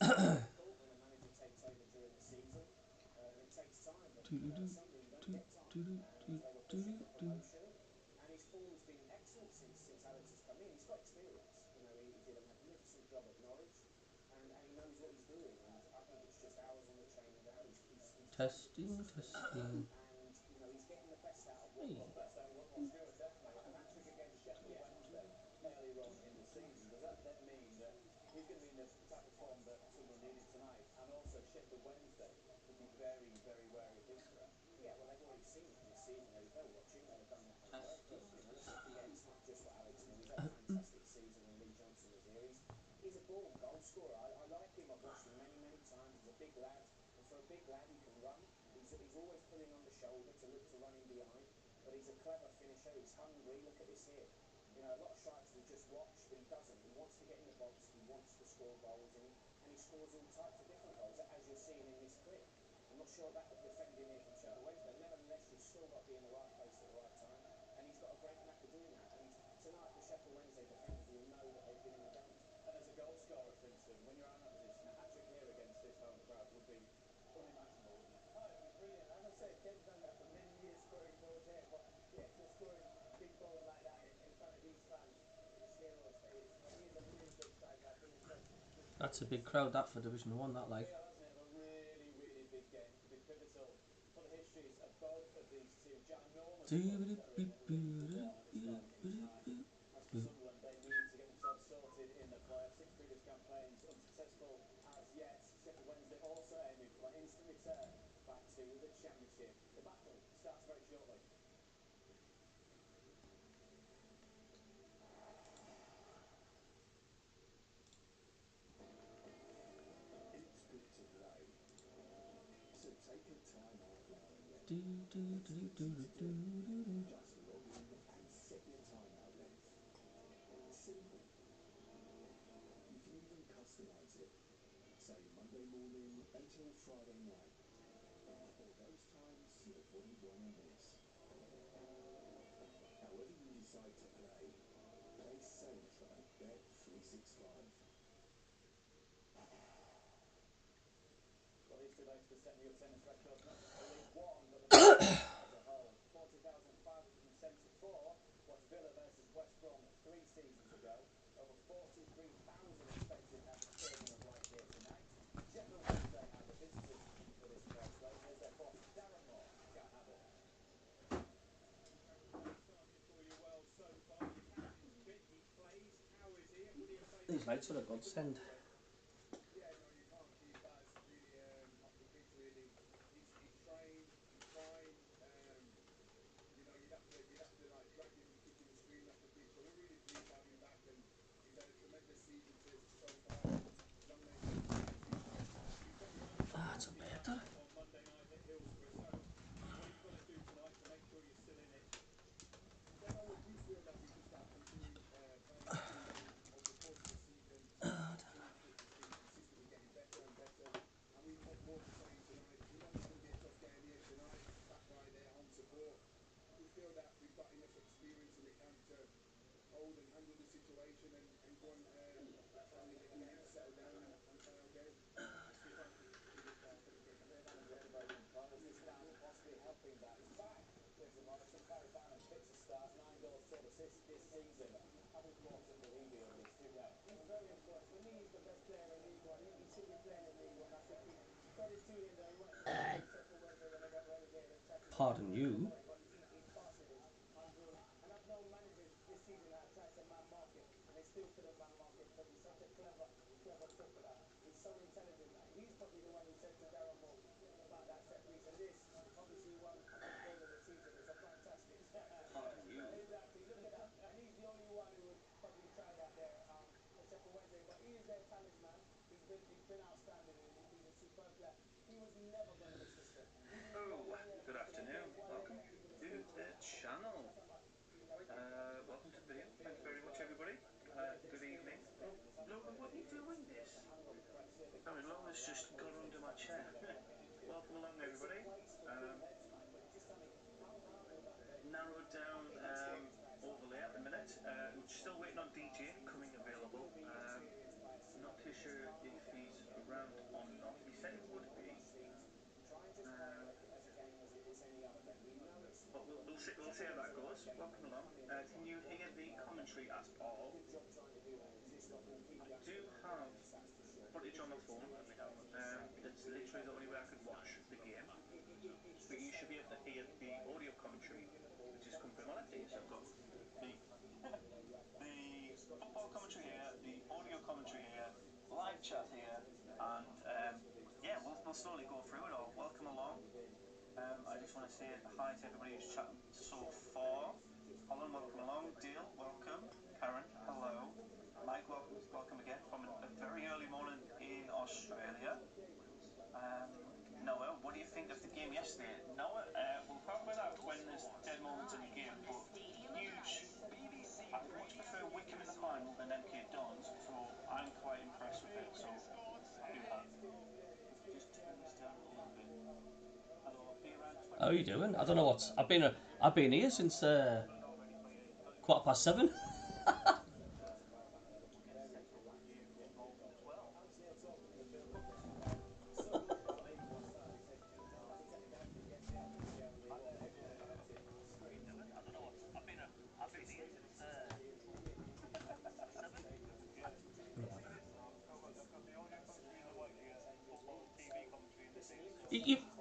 difficult when a manager takes over during the season, and it takes time. But Sunderland don't get time, and they were pushing for promotion. And his form's been excellent since Alex has come in. He's got experience. You know, he did a magnificent job at Norwich, and he knows what he's doing. And I think it's just hours on the training ground. He's finding Testing, consistency, testing. and you know he's getting the best out of what. Hey. Best out of what was good, definitely. A hat trick against Sheffield Wednesday earlier on in the season. Does that then mean that he's going to be in the type of form that Sunderland needed tonight? And also Sheffield Wednesday could be very, very wary of his threat. Yeah, well, they've already seen that this season. They're watching, they've done their homework. But, you know, let's not forget, it's not just for Alex now. He's had a fantastic season when Lee Johnson was here. He's a born goal scorer. I like him. I've watched him many, many times. He's a big lad. And for a big lad, he can run. He's always pulling on the shoulder to look to run in behind. But he's a clever finisher. He's hungry. Look at this here. You know, a lot of strikers will just watch, but he doesn't. He wants to get in the box. He wants to score goals, and he scores all types of different goals, as you're seeing in this clip. I'm not sure that would defend him here from Sheffield Wednesday. Nevertheless, you've still got to be in the right place at the right time, and he's got a great knack of doing that. And tonight, the Sheffield Wednesday defenders will know that they've been in the game. And as a goal scorer, Finson, when you're out in that position, a hat trick here against this home crowd would be unimaginable, wouldn't it? Oh, it'd be brilliant. As I said, Ken's done that for many years, scoring goals here. But yeah, just scoring big goals like that in front of these fans, it's heroes status. But he is a really good striker. I think he's got good That's a big consistency. crowd, that, for Division 1, that, like. Real, hasn't it, of a really, really big game. Could be pivotal for the histories of both of these two ginormous clubs that are in League One at this moment in time. As for Sunderland, they need to get themselves sorted in the playoffs. 6 previous campaigns unsuccessful as yet. Sheffield Wednesday also aiming for that instant return back to the Championship. The battle starts very shortly. It's good to play. So take a time off now and then. It's easy to do. Just log in and set your timeout length. Simple. You can even customize it. Say Monday morning until Friday night. Or those times you avoid running miss. However you decide to play safe at Bet365. Well, these two mates could set new attendance records, not just for League One, but the Premier League as a whole. 40,574 watched Villa versus West Brom 3 seasons ago. Over 43,000 expected at the Stadium of Light here tonight. Sheffield Wednesday are the visitors for this first leg. Here's their boss, Darren Moore. Can't have it. Started for you well so far. Your captain's fit. He plays. How is he? And would he have played These lights are a if he could not godsend. play? Yeah, no, you can't keep Baz really off the pitch. Really, he's trained, he's fine. You know, you'd have to like drag him, kick him, and scream off the pitch. So we're really pleased to have him back, and he's had a tremendous season so far. Dominated the championship. He's got your home That's a supporters back better. on Monday night at Hillsborough. So, what are you going to do tonight to make sure you're still in it? Yeah, no, look, we feel that we just got to continue playing the game over the course of the season to achieve it, just being consistently getting better and better. And we put more the same tonight. We know it's going to be a tough game here tonight, backed by their home support. We feel that we've got enough experience in the camp to hold and handle the situation and go and finally get the game to settle down and play our game. Stefan, you look confident. The manager, anybody in players, this start possibly helping that. He's back. Jason Morrison, Barry Bannan gets a start, 9 goals, 12 assists this season. How important will he be over these 2 games? He's very important. For me, he's the best player in League One. He should be playing in League One. I think credit to him, though. He went to the likes of Sheffield Wednesday when they got relegated and tried to get Pardon him into the you. money, but he's passing it on good. And I've known managers this season that have tried to man market, and they still couldn't man market because he's such a clever footballer. He's so intelligent that he's probably the one who said to Darren Moore about that set piece. And this, obviously, won his goal of the season. It's a fantastic. Pardon you. Exactly. Look at that. And he's the only one who would probably try that there for Sheffield Wednesday. But he is their talisman. He's been outstanding. He's a superb player. He was never going to miss the spot. Oh, good afternoon. Welcome to the channel. Welcome to the video. Thanks very much, everybody. Good evening. Oh, Logan, what are you doing this? Sorry, Logan's just got under my chair. Welcome along, everybody. Narrowed down overlay at the minute. Still waiting on DJ coming available. Not too sure if he's round or not. He said it would be. But we'll see how that goes. Welcome along. Can you hear the commentary at all? I do have footage on my phone. It's literally the only way I could watch the game. But you should be able to hear the audio commentary, which is coming from. Well, let's see. So I've got the football commentary here, the audio commentary here, live chat here, and yeah, we'll slowly go through it all. Welcome along. I just want to say hi to everybody who's chatting so far. Colin, welcome along. Dale, welcome. Karen, hello. Mike, welcome again from a very early morning in Australia. Noah, what do you think of the game yesterday? Noah, we'll talk about that when there's dead moments in the game, but huge. I much prefer Wickham in the final than MK Dons, so I'm quite impressed with it. So do that. Just turn this down a little bit. Hello, I'll be around 20. How are you doing? I don't know what's. I've been here since 7:15.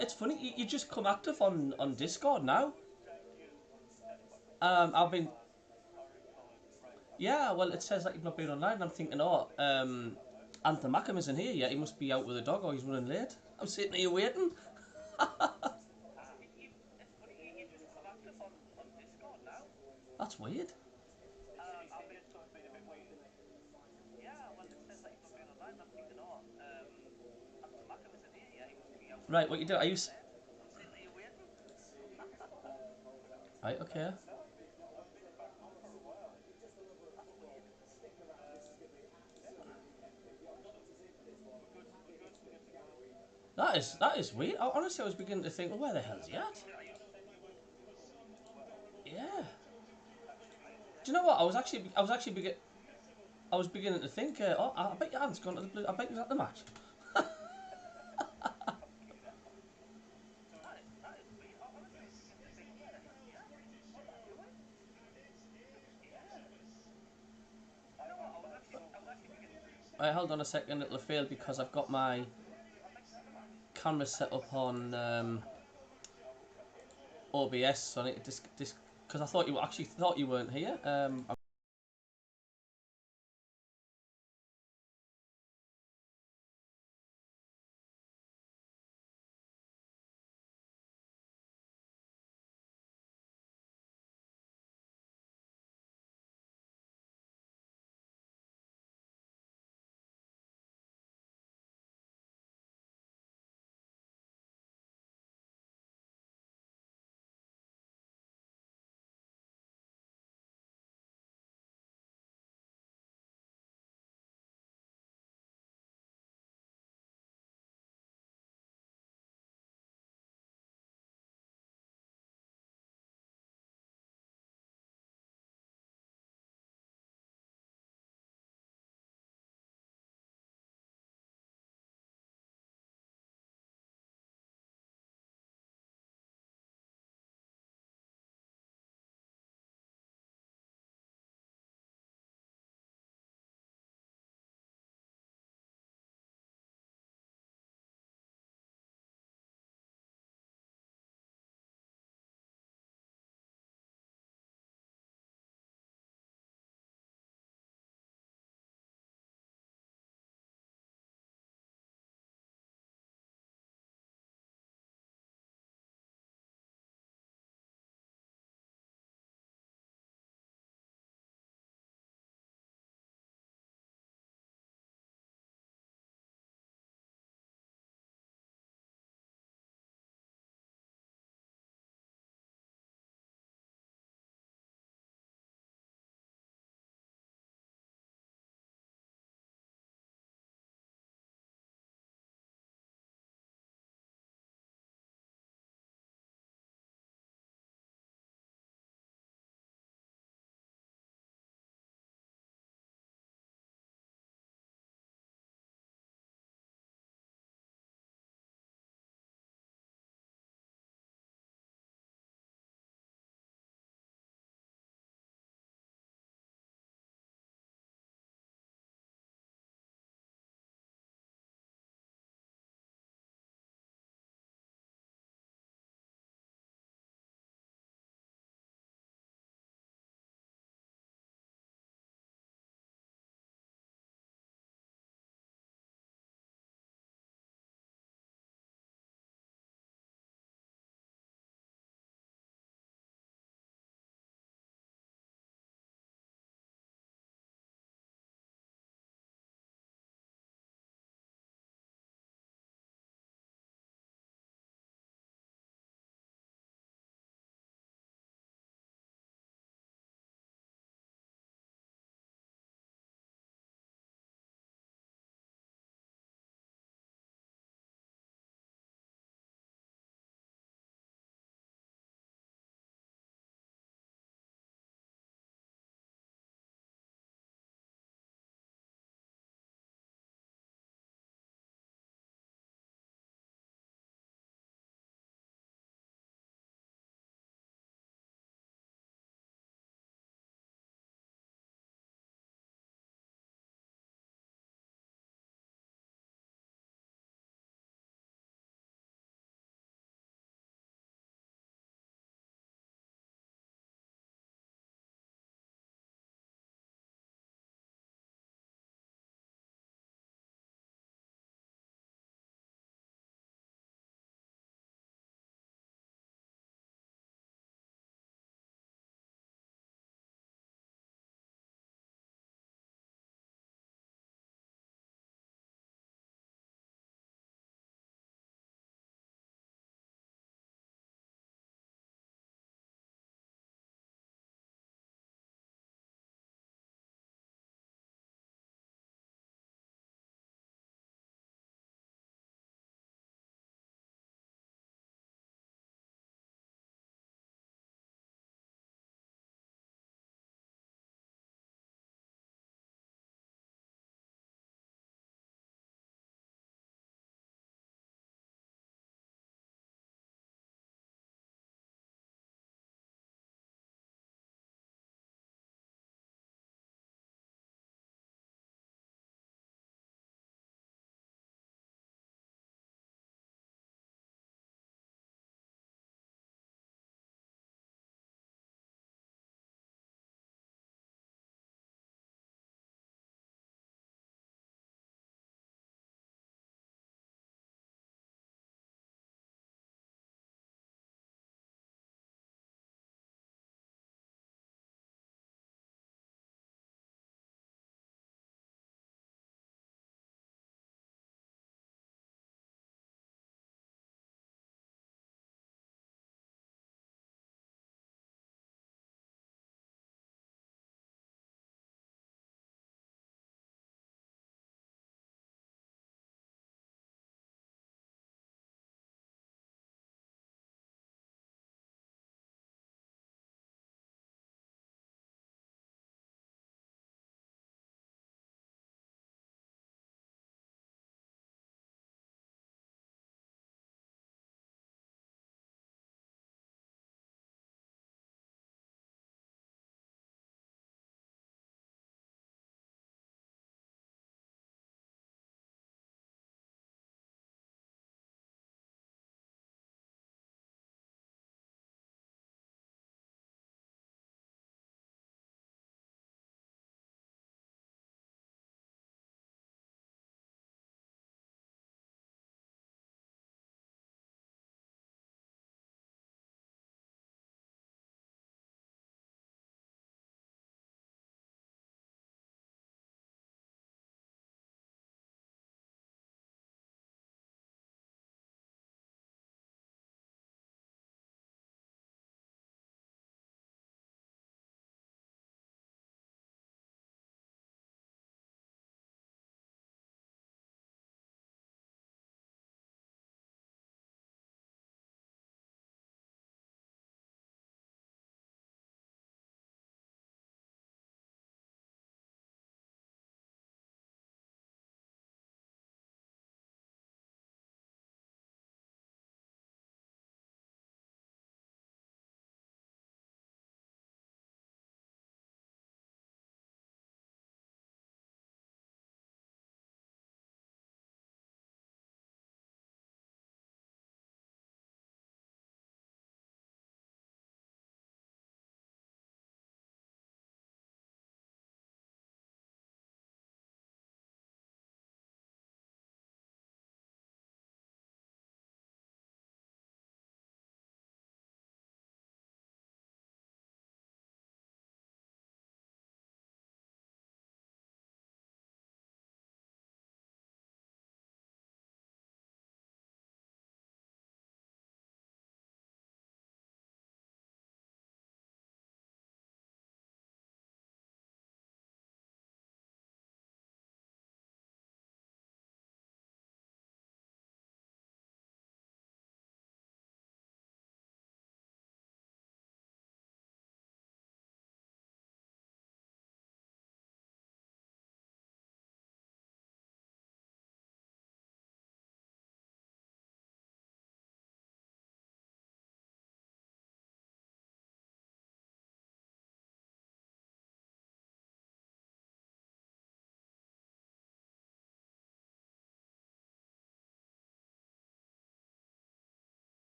It's funny. You just come active on Discord now. I've been. Yeah, well, it says that you've not been online. I'm thinking, Anthony Mackham isn't here yet. He must be out with a dog or he's running late. I'm sitting here waiting. That's weird. Right, what you do? Are you? Right, okay. That is weird. Honestly, I was beginning to think, well, where the hell's he at? Yeah. Do you know what? I was beginning to think, I bet your hand's gone to the blue. I bet he was at the match. Hold on a second, it'll fail because I've got my camera set up on OBS, so I need to because I thought you weren't here.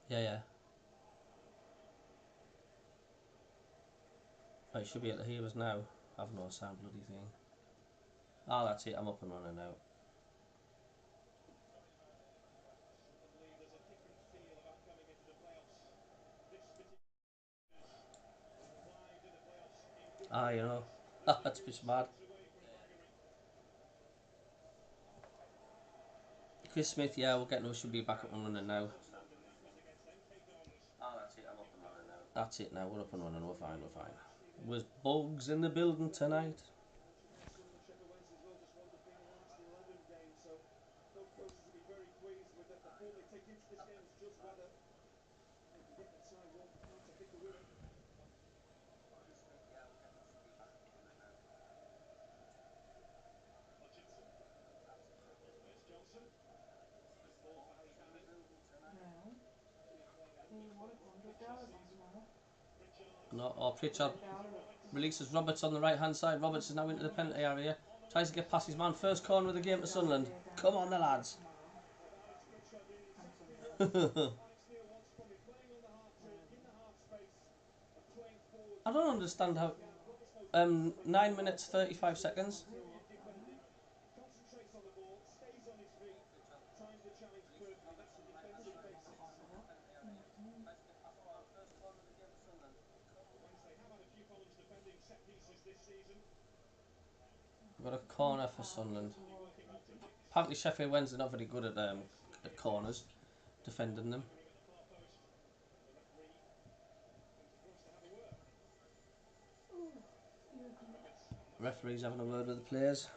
Yeah, yeah. I should be able to hear us now. I've no sound bloody thing. Ah, that's it. I'm up and running now. Ah, you know. That's just mad. Chris Smith, yeah, we'll get no. Should be back up and running now. Ah, that's it. I'm up and running now. That's it now. We're up and running. We're fine. We're fine. Was bugs in the building tonight? Sunderland, Sheffield Wednesday as well, just one defeat in the last 11 games, so both coaches will be very pleased with the form they take into this game. It's just whether they can get the tie one out to pick a winner. Chris Smith, yeah, we'll get no. Should be back up and running now. Bugs in the building tonight. No, oh, Pritchard releases Roberts on the right hand side. Roberts is now into the penalty area. Tries to get past his man. First corner of the game to Sunderland. Come on, the lads. I don't understand how. 9 minutes 35 seconds. Concentrates on the ball, stays on his feet, times the challenge perfectly. That's the defensive basics. Wednesday have had a few problems defending set pieces this season. We've got a corner for Sunderland. Apparently Sheffield Wednesday not very good at corners, defending them. Referee's having a word with the players.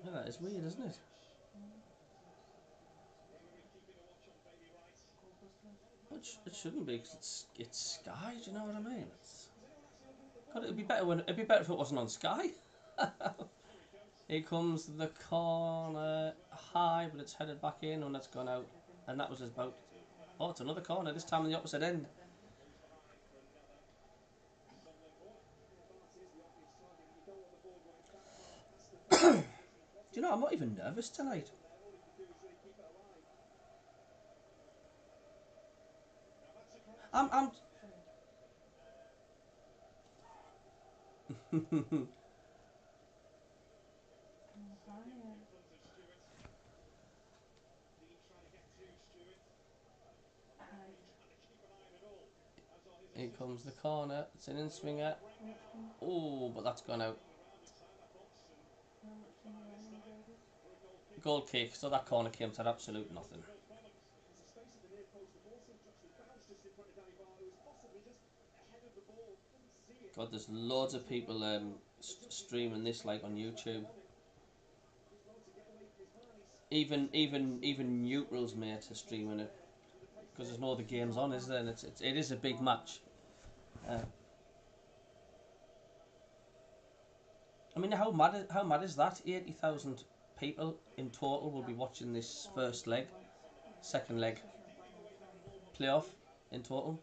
Yeah, that is weird, isn't it? It shouldn't be, because it's Sky. Do you know what I mean? God, it'd be better if it wasn't on Sky. Here comes the corner high, but it's headed back in, and it's gone out. And that was his boat. Oh, it's another corner. This time on the opposite end. Do you know, I'm not even nervous tonight. I'm Here comes the corner. It's an in-swinger. Oh, but that's gone out. Goal kick, so that corner came to absolute nothing. God, there's loads of people streaming this like on YouTube. Even neutrals, mate, are streaming it because there's no other games on, is there? And it is a big match. I mean, how mad is that? 80,000 people in total will be watching this first leg, second leg, playoff in total.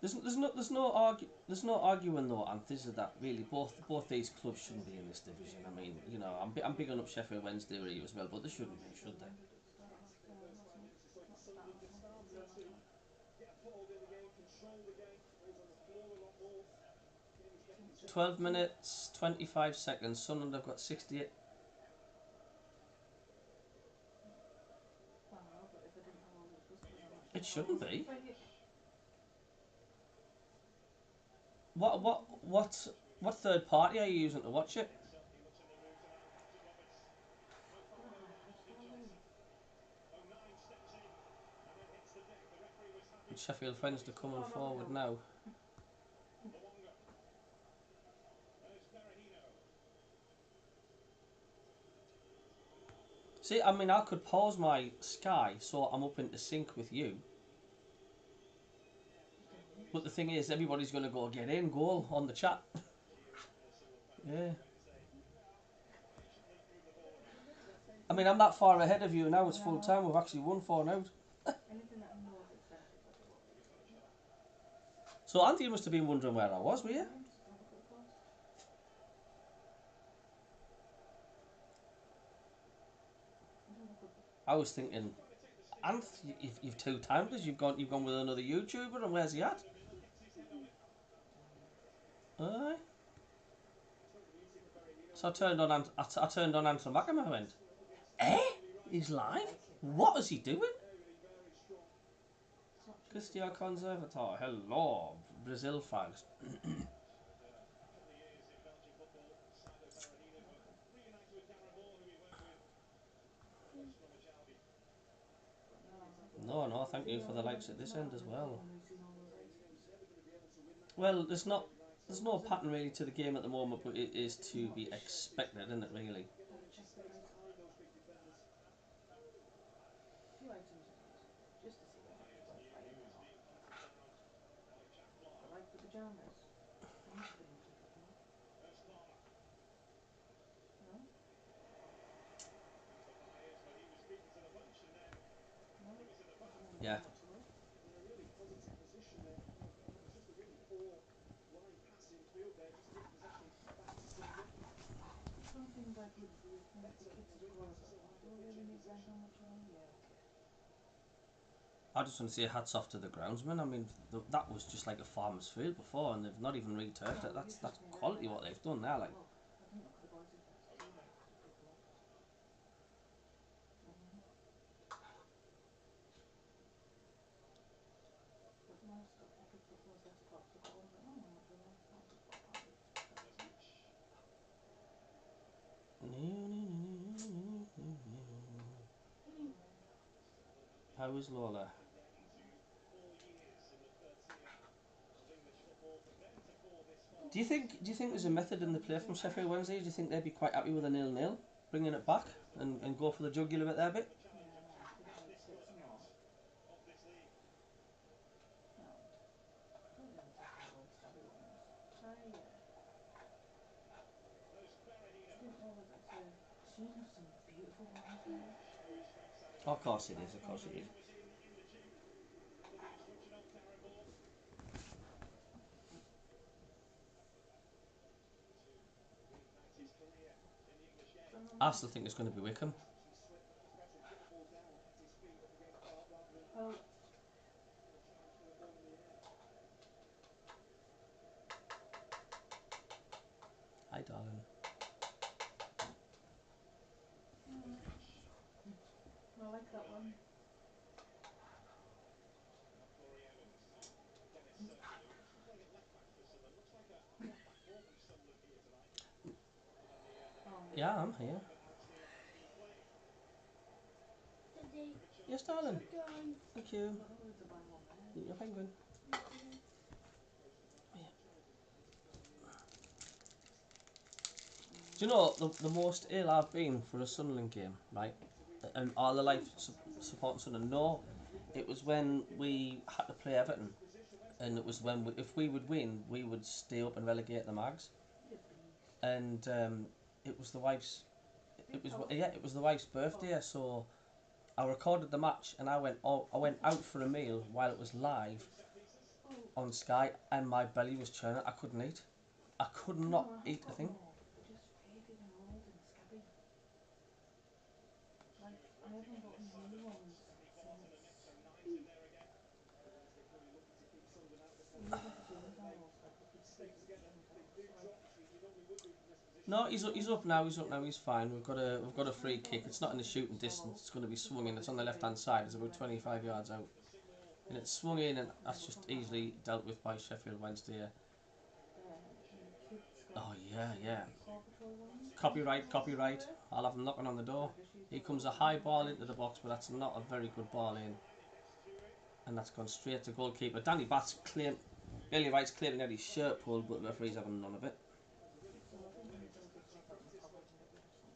There's no arguing though, Anthony, that really both these clubs shouldn't be in this division. I mean, you know, I'm big on up Sheffield Wednesday really as well, but they shouldn't be, should they? 12 minutes 25 seconds. Sunderland have got 68. It shouldn't be. What third party are you using to watch it? And Sheffield Wednesday coming forward now. See, I mean, I could pause my Sky so I'm up into sync with you. But the thing is, everybody's going to go get in, goal on the chat. Yeah. I mean, I'm that far ahead of you now. It's full time. We've actually won 4 now. Anything that I know of that's benefits, I do obviously. So Anthony must have been wondering where I was, were you? Have a quick look. Have a quick look. I was thinking, Anth, you've 2 timed us. You've gone with another YouTuber, and where's he at? Aye. So I turned on Anthony Mackham and I went, eh? He's live? What is he doing? Cristiano Conservator, hello, Brazil fans. No, thank you for the likes at this end as well. Well, there's no pattern really to the game at the moment, but it is to be expected, isn't it, really? Few items of these, just to see whether it's worth buying or not. I like the pyjamas. I need to put into a bit more. No? No? Doesn't want to Yeah. put much love. In a really positive position there. It was just a really poor line pass in field there, just give possession back to Sunderland. Some things I could make the kids grow a bit more. Do I really need to spend how much on them? Yeah, okay. I just want to say hats off to the groundsman. I mean, that was just like a farmer's field before, and they've not even re-turfed it. That's quality what they've done there. Like, Look, I didn't look at the boys' first team. I looked at the clubs. But most stuff, I picked up those letterbox. I got one and went, oh, how much were they? Oh, for £4 each. That was it. how is Lola? Do you think there's a method in the play from Sheffield Wednesday? Do you think they'd be quite happy with a 0-0, bringing it back and go for the jugular bit there a bit? Yeah, I think I would stick some more. No. Put it in the second goal, stabby ones. Yeah. I didn't know whether to... Sheen have some beautiful ones there. Of course it is, of course it is. I still think it's going to be Wickham. Well, Hi, darling. I like that one. Oh, Yeah, I'm here. Yes, darling. Thank you. I don't know whether to buy one there. You're penguin. Do you know the most ill I've been for a Sunderland game, right? And all the life supporting Sunderland. No, it was when we had to play Everton, and it was when if we would win, we would stay up and relegate the Mags. You beast. And it was the wife's. It was the wife's birthday, so I recorded the match, and I went out for a meal while it was live on Sky, and my belly was churning. I couldn't eat. I could not eat a thing. More, but they're just faded and old and scabby. Like, I haven't gotten new ones since... Even for gyms almost, like the big pieces of gyms almost. So like... No, he's up now. He's fine. We've got a free kick. It's not in the shooting distance. It's going to be swinging. It's on the left hand side. It's about 25 yards out, and it's swung in, and that's just easily dealt with by Sheffield Wednesday. Kids Oh yeah. Paw Patrol ones. Copyright. I'll have them knocking on the door. Here comes a high ball into the box, but that's not a very good ball in, and that's gone straight to goalkeeper. Danny Batts Billy Wright's claiming that his shirt pulled, but the referee's having none of it. So I think I need to look at top up and top up and get rid of some.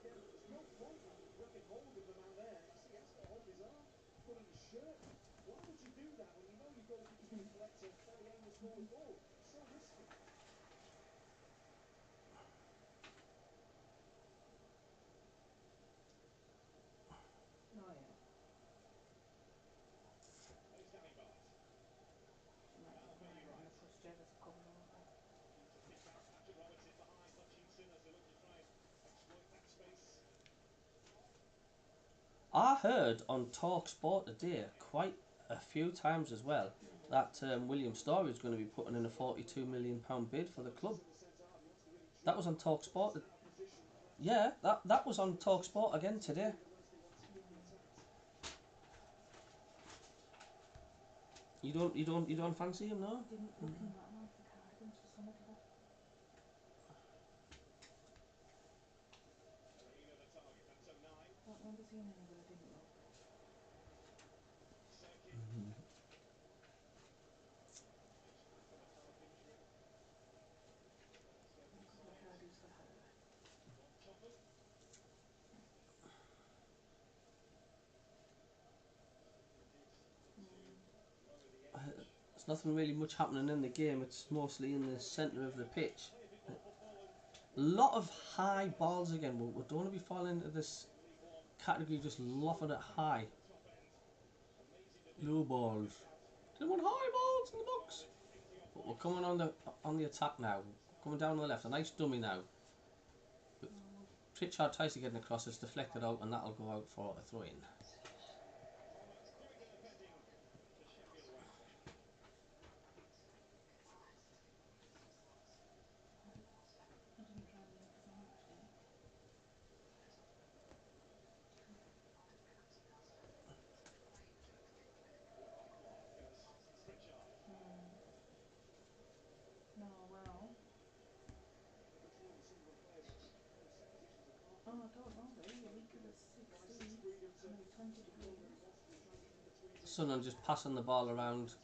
Again, there's no point in grabbing hold of the man there. You see, he has got hold of his arm, put on his shirt. Why would you do that when you know your goalkeeper's going to collect a fairly aimless forward ball? So risky. I heard on Talk Sport today quite a few times as well that William Storey is going to be putting in a £42 million bid for the club. That was on Talk Sport. Yeah, that was on Talk Sport again today. You don't fancy him, no? Didn't look him that man for Cardigan to summer, did I? Don't remember seeing any, but I didn't look. A couple of Cardis for her. There's nothing really much happening in the game. It's mostly in the centre of the pitch. A lot of high balls again. We don't want to be falling into this category just luffing it high. Low balls. Didn't want high balls in the box. But we're coming on the attack now. Coming down on the left. A nice dummy now. Pritchard tries to get across. It's deflected out, and that'll go out for a throw in. I didn't try and make his own actually. No, well. Oh, I don't know really. A week of the 16th, it's going to be 20 degrees. Sunderland just passing the ball around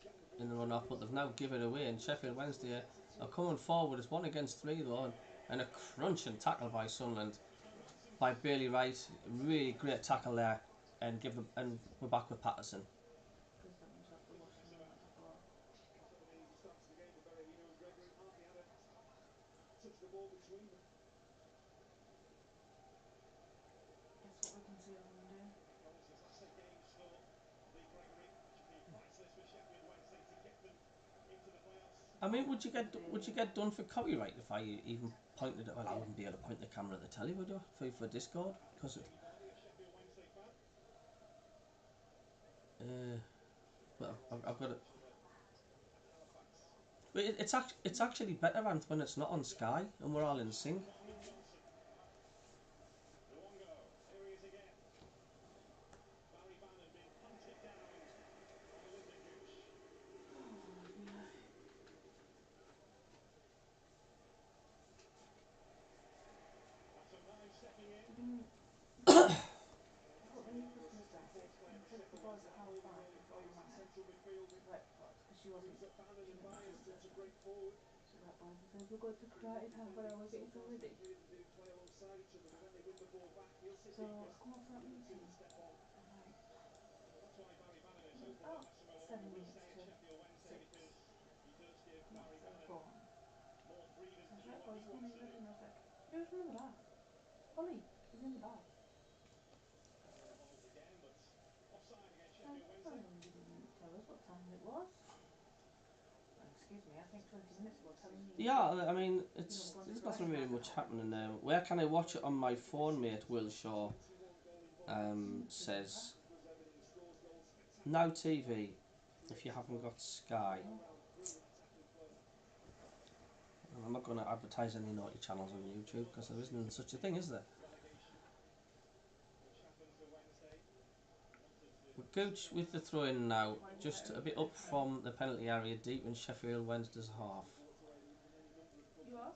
in the run-up, but they've now given it away. And Sheffield Wednesday are coming forward. It's 1 against 3 though, and a crunching tackle by Sunderland by Bailey Wright. Really great tackle there, and we're back with Patterson. Because that one's off the wash and like before. Guess what we can see on Monday? I mean, would you get done for copyright if I even pointed it? Well, I wouldn't be able to point the camera at the telly, would you? For Discord, because but I've got it. But it's actually better, Ant, when it's not on Sky and we're all in sync. I've got my new Christmas dresses and I said to the boys at 5:30 before we went, right, because she didn't know she looked dressed up. So right boys, I said we're going to karate in half an hour, get yourself ready. So I come off that meeting at like about 7 minutes to 6 come off the phone. So I was right boys, come on, are you ready? And I was like, who's in the bath? Ollie, he's in the bath. Like, sorry Ollie, you didn't tell us what time it was. Excuse me, I think 20 minutes ago telling me. Yeah, I mean, there's nothing really much happening there. Where can I watch it on my phone, mate? Will Shaw says Now TV if you haven't got Sky. And I'm not going to advertise any naughty channels on YouTube because there isn't such a thing, is there? But Gooch with the throw in now, just a bit up from the penalty area, deep in Sheffield Wednesday's half. You are?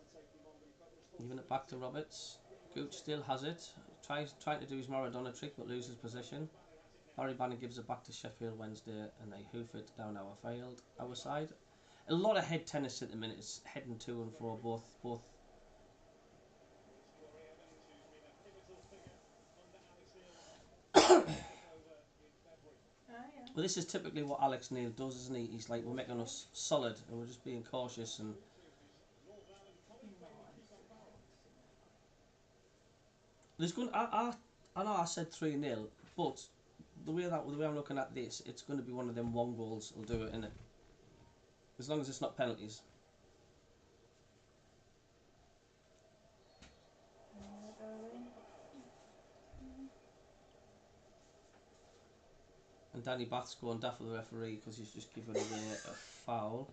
Giving it back to Roberts. Gooch still has it. Trying to do his Maradona trick but loses position. Barry Banner gives it back to Sheffield Wednesday and they hoof it down our side. A lot of head tennis at the minute. It's heading to and fro both. Yeah. Well, this is typically what Alex Neil does, isn't he? He's like, we're making us solid and we're just being cautious and. No, I'm still going to see that. There's going. I know I said 3-0, but the way I'm looking at this, it's going to be one of them 1 goals. Will do it, innit? As long as it's not penalties. Yeah, darling. And Danny Bath's going daft with the referee because he's just given away a foul.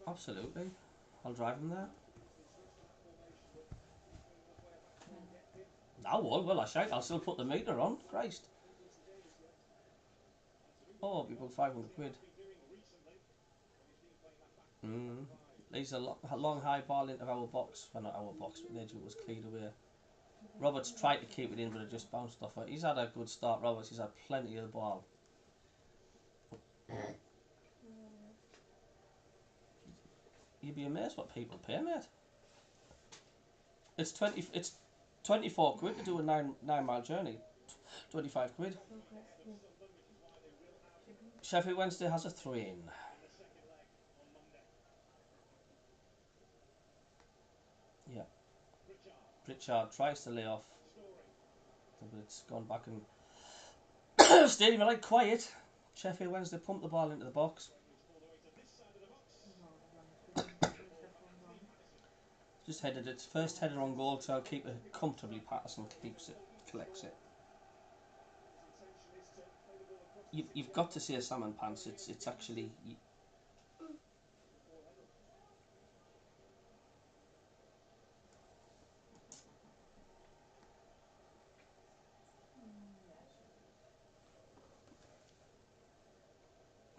Absolutely. I'll drive him there. I will. Well, I shan't. I'll still put the meter on. Christ. Oh, people 500 quid. These are a long high ball into our box. Well, not our box, but the edge was cleared away. Roberts tried to keep it in, but it just bounced off it. He's had a good start, Roberts. He's had plenty of the ball. You'd be amazed what people pay, mate. It's 24 quid to do a 9 mile journey. 25 quid. Sheffield Wednesday has a 3-in. Yeah. Pritchard tries to lay off, but it's gone back and stadium are like quiet. Sheffield Wednesday pumped the ball into the box. Just headed its first header on goal, so keeper comfortably Patterson keeps it, collects it. You've got to see a salmon pants. It's actually.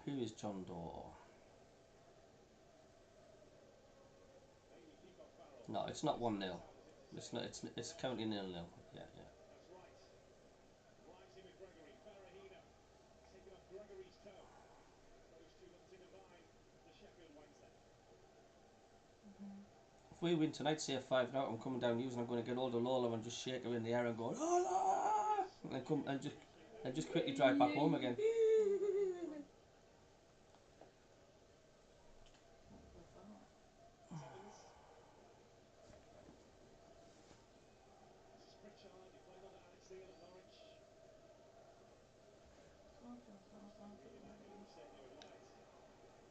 Who is John Doe? No, it's not 1-0. It's not. It's currently 0-0. Yeah, yeah. If we win tonight, say 5 now, I'm coming down news and I'm going to get hold of Lola and just shake her in the air and go Lola, and then come and just quickly drive back home again.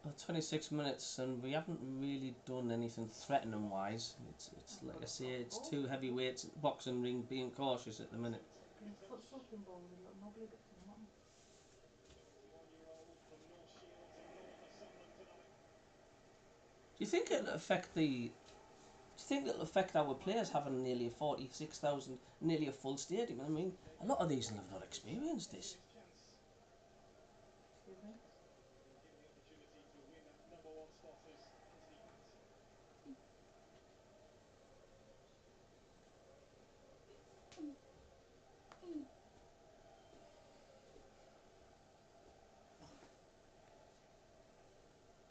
Well, 26 minutes and we haven't really done anything threatening wise. It's like I say, it's two heavyweights at the boxing ring being cautious at the minute. Foot sulking ball with a little knobbly bits in the bottom. Do you think it'll affect the? Do you think it'll affect our players having nearly a 46,000, nearly a full stadium? I mean, a lot of these have not experienced this. Excuse me.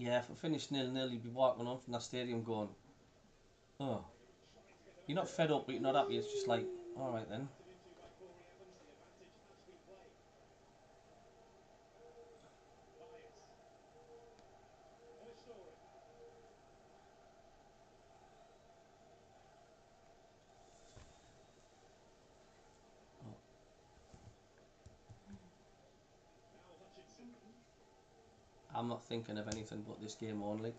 Yeah, if we finish 0-0, you'd be walking on from that stadium going, oh. You're not fed up, but you're not happy. It's just like, all right then. I'm not thinking of anything but this game only.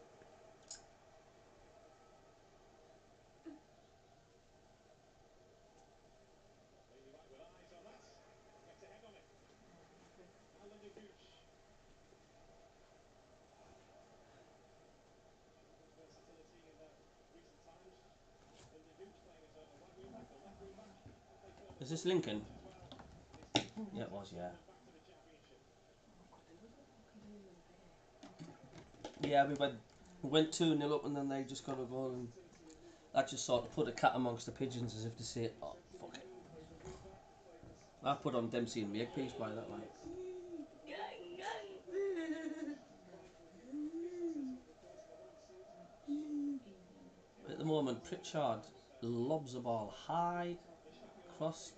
Is this Lincoln? Yeah, it was, yeah. Yeah, we went 2-0 up and then they just got a goal and that just sort of put a cat amongst the pigeons as if to say, oh, fuck it. I put on Dempsey and Makepeace by that one. At the moment, Pritchard lobs the ball high, cross.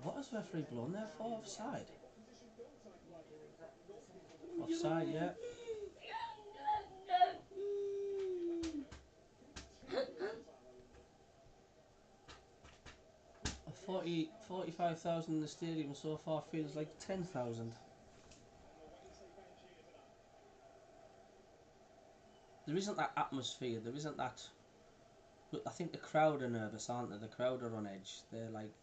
What has referee blown there for? Offside? Offside, yeah. A 45,000 in the stadium so far feels like 10,000. there isn't that atmosphere. There isn't that. But I think the crowd are nervous, aren't they? The crowd are on edge. They're like.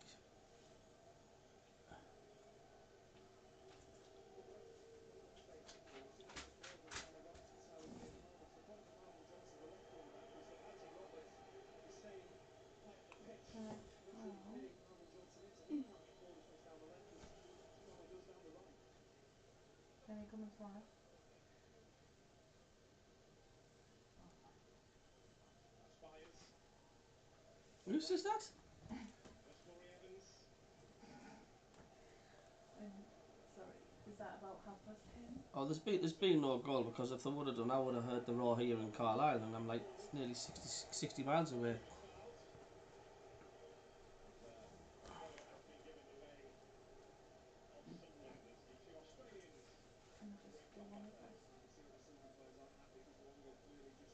Right. Well, any comments live? Who says that? Sorry, is that about 10:30? Oh, there's been no goal, because if they would have done, I would have heard the roar here in Carlisle, and I'm like, it's nearly 60 miles away. Can I just do one request?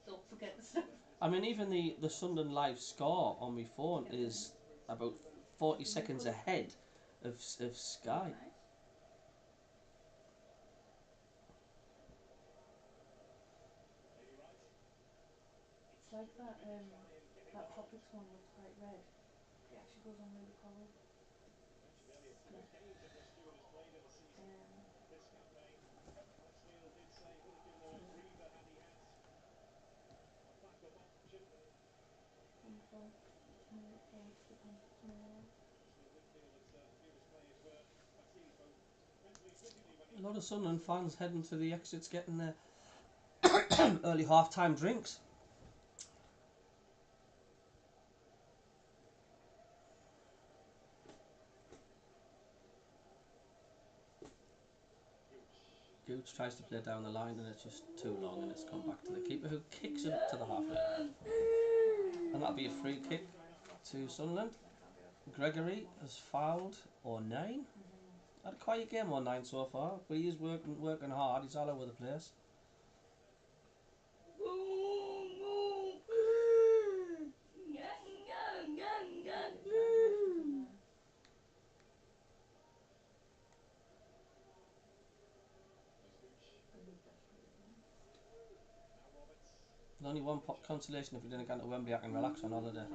Don't forget the stuff. I mean, even the Sunderland live score on my phone is about 40 seconds ahead of Sky. Nice. It's like that Popix one looks quite red. It actually goes on really cold. Good. Wonderful. Just move it forward to the tomorrow. A lot of Sunderland fans heading to the exits, getting their early half-time drinks. Gooch tries to play down the line, and it's just too long, and it's come back to the keeper, who kicks it up to the halfway line. And that'll be a free kick to Sunderland. Gregory has fouled O'Nine. Had a quiet game O'Nine so far, but he is working hard. He's all over the place. There's only one consolation: if you didn't go to Wembley, I can relax on holiday.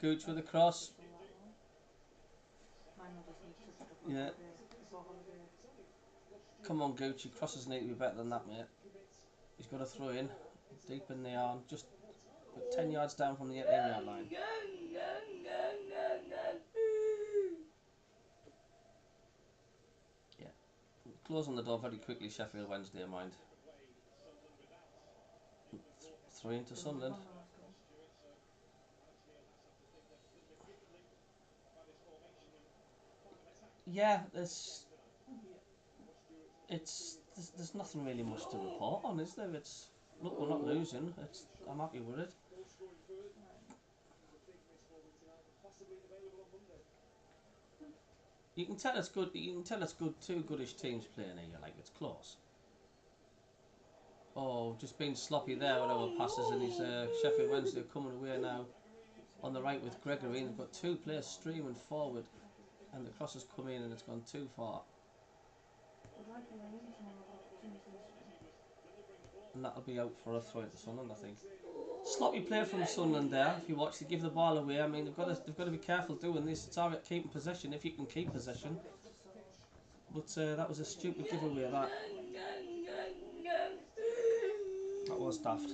Gooch with a cross. Yeah. Come on, Gooch. Your crosses need to be better than that, mate. He's got to throw in deep in the arm, just 10 yards down from the 18-yard line. Yeah. Closing the door very quickly, Sheffield Wednesday, mind. 3 into Sunderland. Yeah, there's nothing really much to report on, is there? It's, look, we're not losing. I'm happy with it. You can tell it's good. You can tell it's good. Two goodish teams playing here. Like, it's close. Oh, just being sloppy there with our passes, and he's Sheffield Wednesday coming away now on the right with Gregory, and they've got two players streaming forward, and the cross has come in and it's gone too far. And that'll be out for a throw into Sunderland, I think. Sloppy play from Sunderland there. If you watch, they give the ball away. I mean, they've got to be careful doing this. It's alright keeping possession if you can keep possession. But that was a stupid giveaway. That was daft.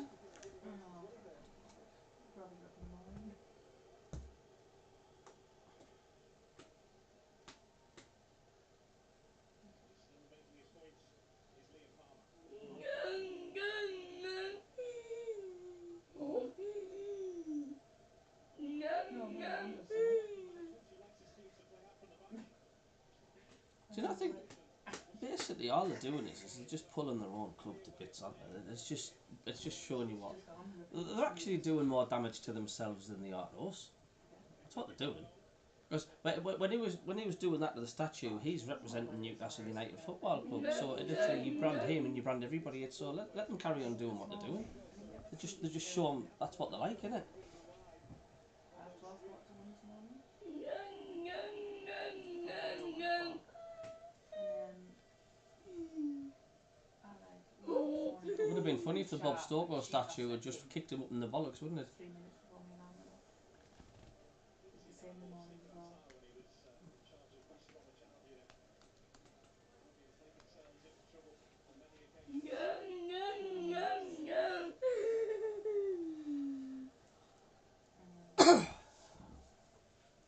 Do you not think basically all they're doing is they're just pulling their own club to bits, aren't they? It's just showing you what they're actually doing, more damage to themselves than they are to us. That's what they're doing. Because when he was doing that to the statue, he's representing Newcastle United Football Club. So literally, you brand him and you brand everybody. So let them carry on doing what they're doing. They just show them that's what they're like, innit? It would have been funny if the Bob Stokoe statue had just kicked him up in the bollocks, wouldn't it? 3 minutes before my alarm went off. It's the same in the morning as well.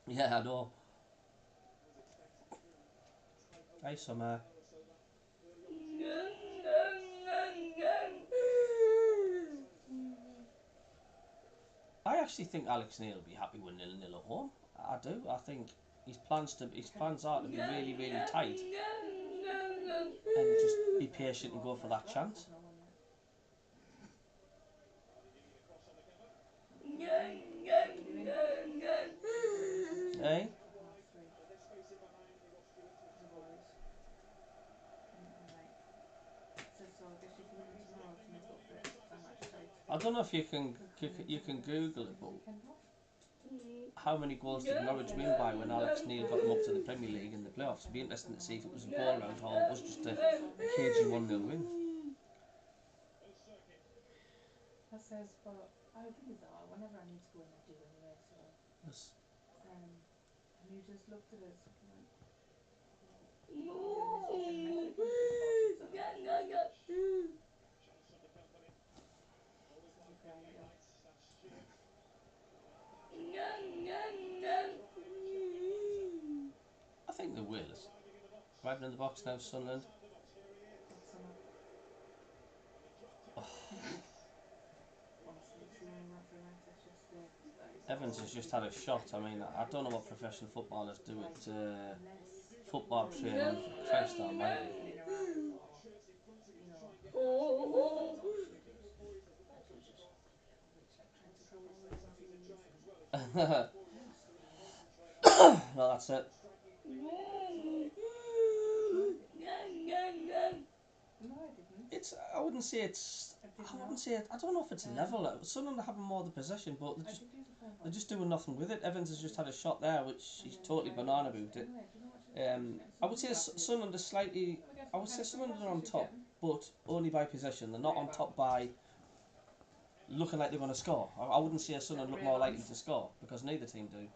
Yeah, I know. Hey, Summer. I actually think Alex Neil will be happy with 0-0 at home. I do. I think his plans are to be really, really tight and just be patient and go for that chance. Hey? So I guess you can ring tomorrow to make up for it. I'm actually tight. I don't know if you can Google it, but how many goals did Norwich win by when Alex Neil got them up to the Premier League in the playoffs? It'd be interesting to see if it was a goal round or it was just a cagey 1-0 win. That says, but I think it's all. Whenever I need to go in, I do anyway. So, Yes. and you just looked at us and went, I think they will. Arriving in the box now, Sunderland. Evans has just had a shot. I mean, I don't know what professional footballers do at football training. Christ almighty. No, that's it. No, I didn't. It's. I wouldn't say it's. I wouldn't say it. I don't know if it's level. Sunderland are having more of the possession, but they're just doing nothing with it. Evans has just had a shot there, which he's totally banana boot it. I would say Sunderland are slightly. I would say Sunderland are on top, but only by possession. They're not on top by looking like they're going to score. I wouldn't say Sunderland look more likely to score because neither team do.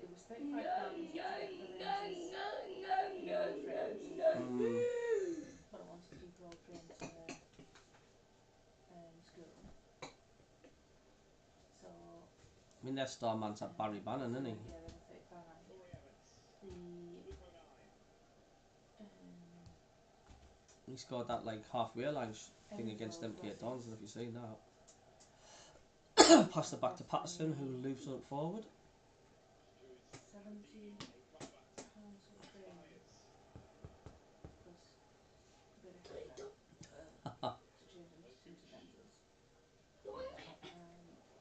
It was £35 to get the lenses but I wanted people all trained to school. So I mean, their star man's at Barry Bannon, isn't he? yeah, they were 35. He scored that like halfway line thing against them Kate Dons, and if you've seen that. Passed it back to Patterson, who loops up forward. £70 for the training plus a bit extra to change them to tinted lenses.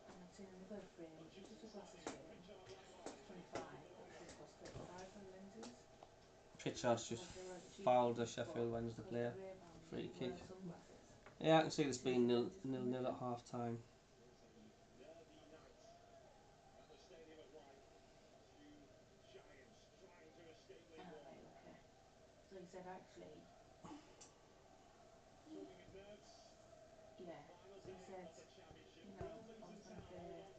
And I'd seen another frame, which was just a glasses frame. It's 25, but it should cost 35 for the lenses. Pritchard's just fouled a Sheffield Wednesday player. Free kick. Sunglasses. Yeah, I can see this being 0-0 at half time. Right, okay. So he said actually, yeah, so he said, you know, I was going to pay 60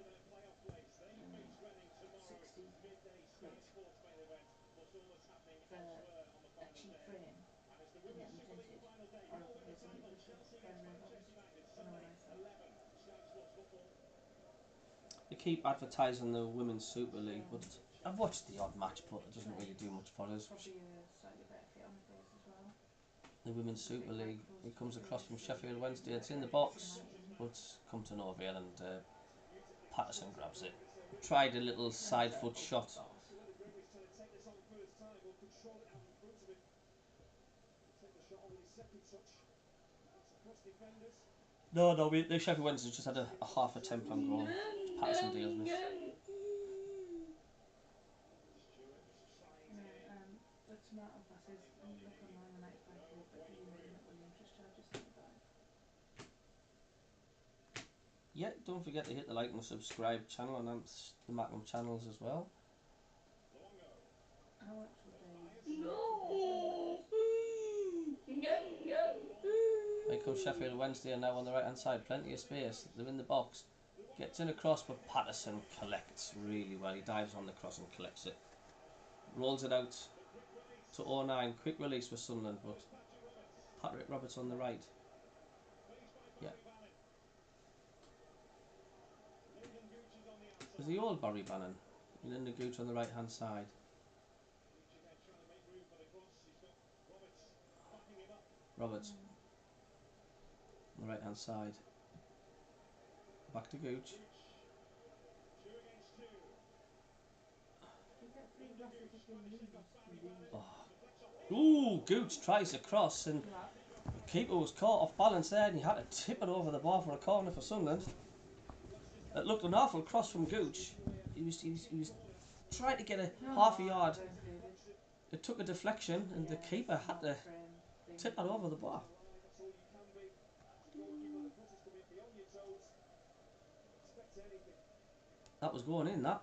quid for a cheap frame and get them tinted, or I could pay 70 quid for a pair of Ray-Bans. I know what I said. They keep advertising the Women's Super League, but I've watched the odd match, but it doesn't really do much for us. Probably a slightly better fit on the face as well. The Women's Super League, it comes across from Sheffield Wednesday. It's in the box, but it's come to no avail, and Patterson grabs it. Tried a little side foot shot. No, the Sheffield Wednesday just had a half attempt on goal. Patterson deals with. But smart glasses, look online, the 95 quid, but you can get all the interest charges 75. Yeah, don't forget to hit the like and subscribe channel and the Macklem channels as well. How much would they No! Here comes Sheffield Wednesday now on the right hand side, plenty of space. They're in the box. Gets in across, but Patterson collects really well. He dives on the cross and collects it. Rolls it out to 09. Quick release for Sunderland, but Patrick Roberts on the right. Yeah. There's the old Barry Bannon. Linda Gooch on the right hand side. Roberts on the right hand side. Back to Gooch. You get 3 glasses if you lose. Oh. Ooh, Gooch tries to cross and the keeper was caught off balance there and he had to tip it over the bar for a corner for Sunderland. It looked an awful cross from Gooch. He was trying to get a half a yard. It took a deflection and the keeper had to tip that over the bar. That was going in, that.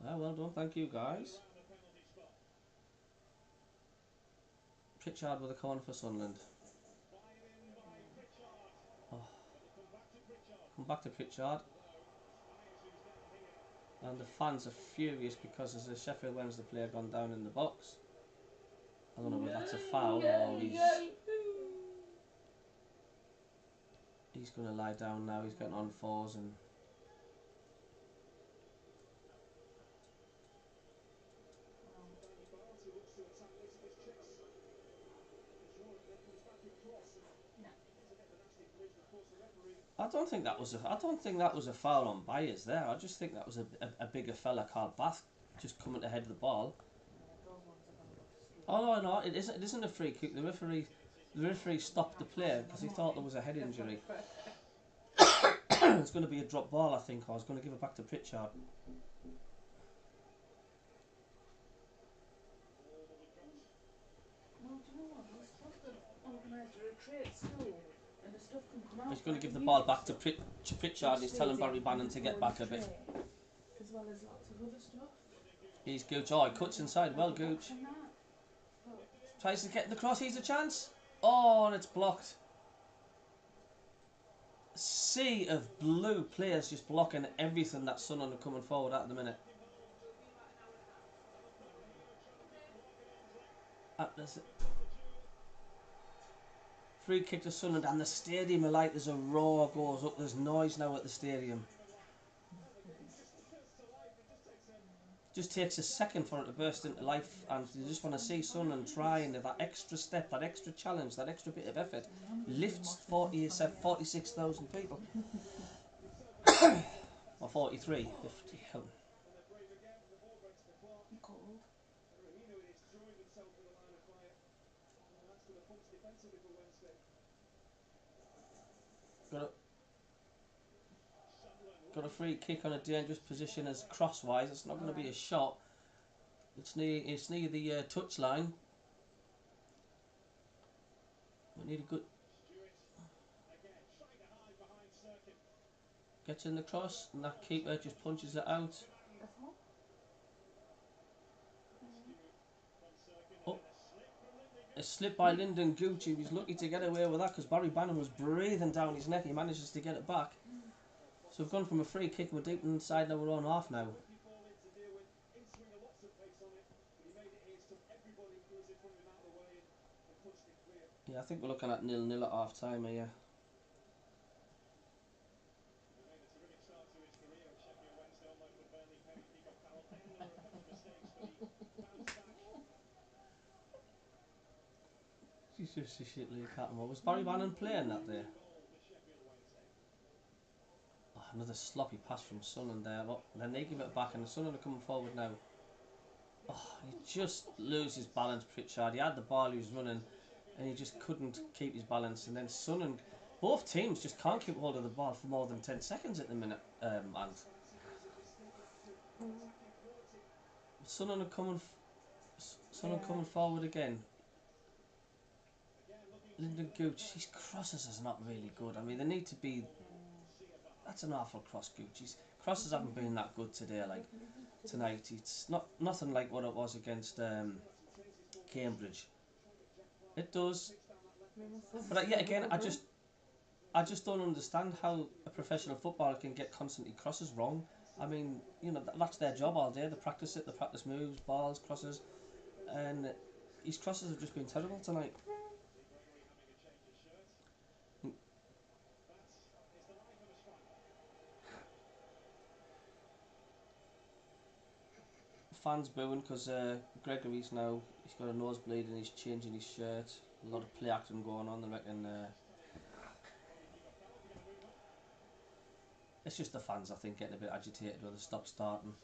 Ah, well done, thank you guys. Pritchard with a corner for Sunderland. Oh. Come back to Pritchard. And the fans are furious because there's a Sheffield Wednesday player gone down in the box. I don't know whether that's a foul or he's going to lie down now. He's getting on fours and I don't think that was a foul on Byers there. I just think that was a bigger fella called Bath just coming to head the ball. Oh no, it isn't a free kick. The referee stopped the play because he thought there was a head injury. It's going to be a drop ball, I think. I was going to give it back to Pritchard. No, do you know what? They're supposed to organise a retreat school and the stuff can come out. He's going to give the ball back to Pritchard and he's telling Barry Bannon to get back a bit. As well as lots of other stuff. He's Gooch. Oh, he cuts inside. Well, Gooch. Tries to get the cross. He's a chance. Oh, and it's blocked. Sea of blue players just blocking everything that Sunderland are coming forward at the minute. Free kick to Sunderland and the stadium are like there's a roar goes up. There's noise now at the stadium. Just takes a second for it to burst into life and you just want to see Sunderland trying that extra step, that extra challenge, that extra bit of effort. Lifts 46,000 people. Or 43, 50. Cold. Got a free kick on a dangerous position as crosswise. It's not going to be a shot. It's near the touch line. We need a good. Gets in the cross and that keeper just punches it out. Oh. A slip by Lyndon Gooch. He was lucky to get away with that because Barry Bannon was breathing down his neck. He manages to get it back. So we've gone from a free kick, we're deep inside our own half now. Yeah, I think we're looking at 0-0 at half time here. She's just a shit league cat. Was Barry Bannon playing that there? Oh, another sloppy pass from Sunderland there. But then they give it back and the Sunderland are coming forward now. Oh, he just loses balance, Pritchard. He had the ball, he was running, and he just couldn't keep his balance. And then Sunderland, both teams just can't keep hold of the ball for more than 10 seconds at the minute. And Sunderland are coming forward again. Lyndon Gooch, his crosses is not really good. I mean, they need to be. That's an awful cross, Gooch. His crosses haven't been that good today. Like, tonight. It's nothing like what it was against Cambridge. It does, but yet again, I just don't understand how a professional footballer can get constantly crosses wrong. I mean, you know, that's their job all day. They practice it, they practice moves, balls, crosses, and his crosses have just been terrible tonight. Fans booing because Gregory's now, he's got a nosebleed and he's changing his shirt. A lot of play acting going on. They reckon it's just the fans, I think, getting a bit agitated when they stop starting.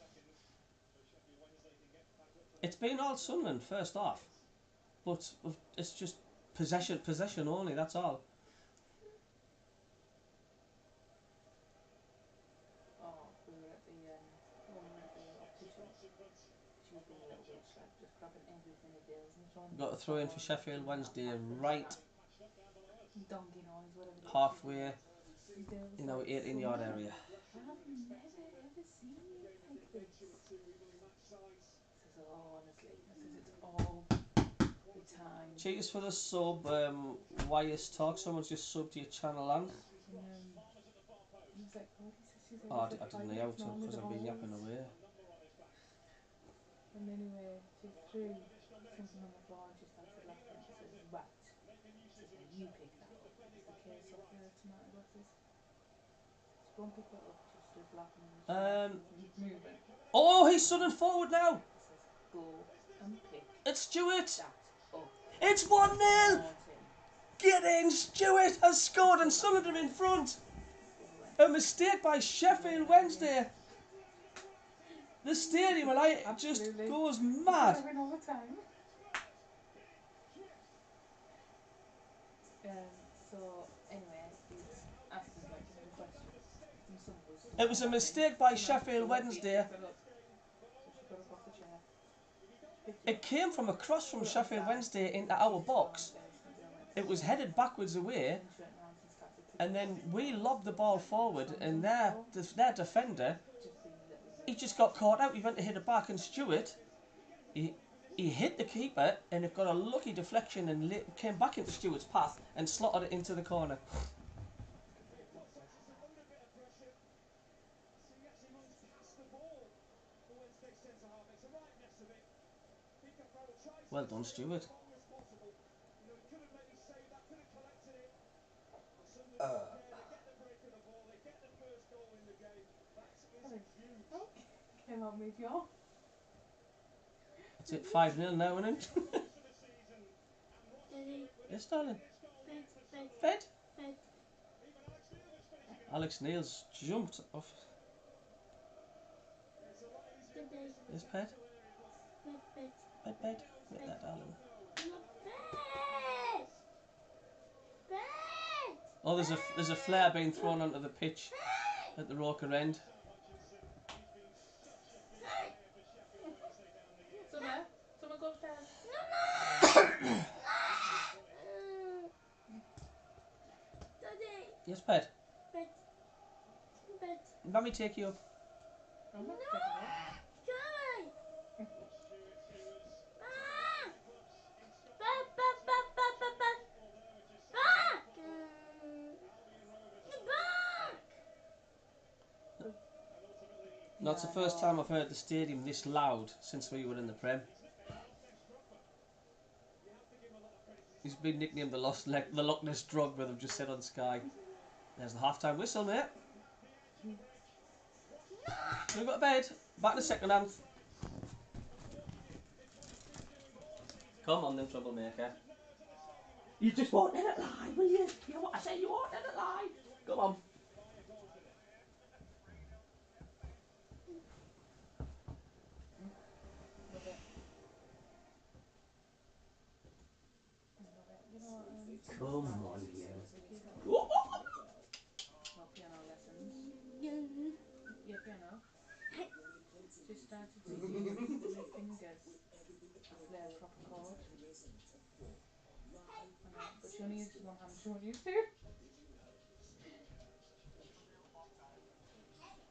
It's been all Sunderland first half, but it's just possession only. That's all. Oh, we were at the when we were at the optician. She was being a little bitch, like just grabbing everything he deals and trying to Got a throw in for Sheffield Wednesday, right donkey noise, whatever it is. halfway He deals in our like 18-yard Sunderland. area. I have never ever seen you like this. Says, oh, honestly, I says it's all the time. Cheers for the sub. YS Talk. Someone's just subbed to your channel, and He was like, what? She said, oh, I he's like didn't 5 know minutes how long because with I've been holes. yapping away. And anyway, she threw something on the floor and she started laughing. She says, right. She says, now you pick that up. It's the case of the tomato glasses. She go and pick that up. She stood laughing in the chair. She wasn't moving. Oh, he's running forward now. She says, go and pick It's Stewart. that up. It's 1-0. Martin. Get in. Stewart has scored and Sunderland are in front. A mistake by Sheffield Wednesday. The stadium just goes mad. All the time. So anyway, he's asking like the question. And some was It was a mistake by Sheffield Wednesday. So she got up off the chair. It came from across from Sheffield Wednesday into our box. It was headed backwards away, and then we lobbed the ball forward, and their defender, he just got caught out. He went to hit it back, and Stewart, he hit the keeper, and it got a lucky deflection and came back into Stewart's path and slotted it into the corner. Well done, Stewart. Came out with you. That's it, 5-0 now, isn't it? Yes, darling. Fed? Alex Neil's jumped off. Yes, Ped? Ped. Get that, darling. Oh, there's a flare being thrown onto the pitch at the Roker end. Someone go upstairs. Yes, Ped? Let me take you up. I'm not taking it. That's the first time I've heard the stadium this loud since we were in the Prem. He's been nicknamed the Loch Ness Drug, where they've just said on Sky. There's the half-time whistle, mate. We've got a bed. Back in the second half. Come on then, troublemaker. You just won't let it lie, will you? You know what I say, you won't let it lie. Come on. Come on, you. Well, piano lessons. Yeah, piano. She started to use with her fingers to play a proper chord. But she only uses one hand, she won't use two.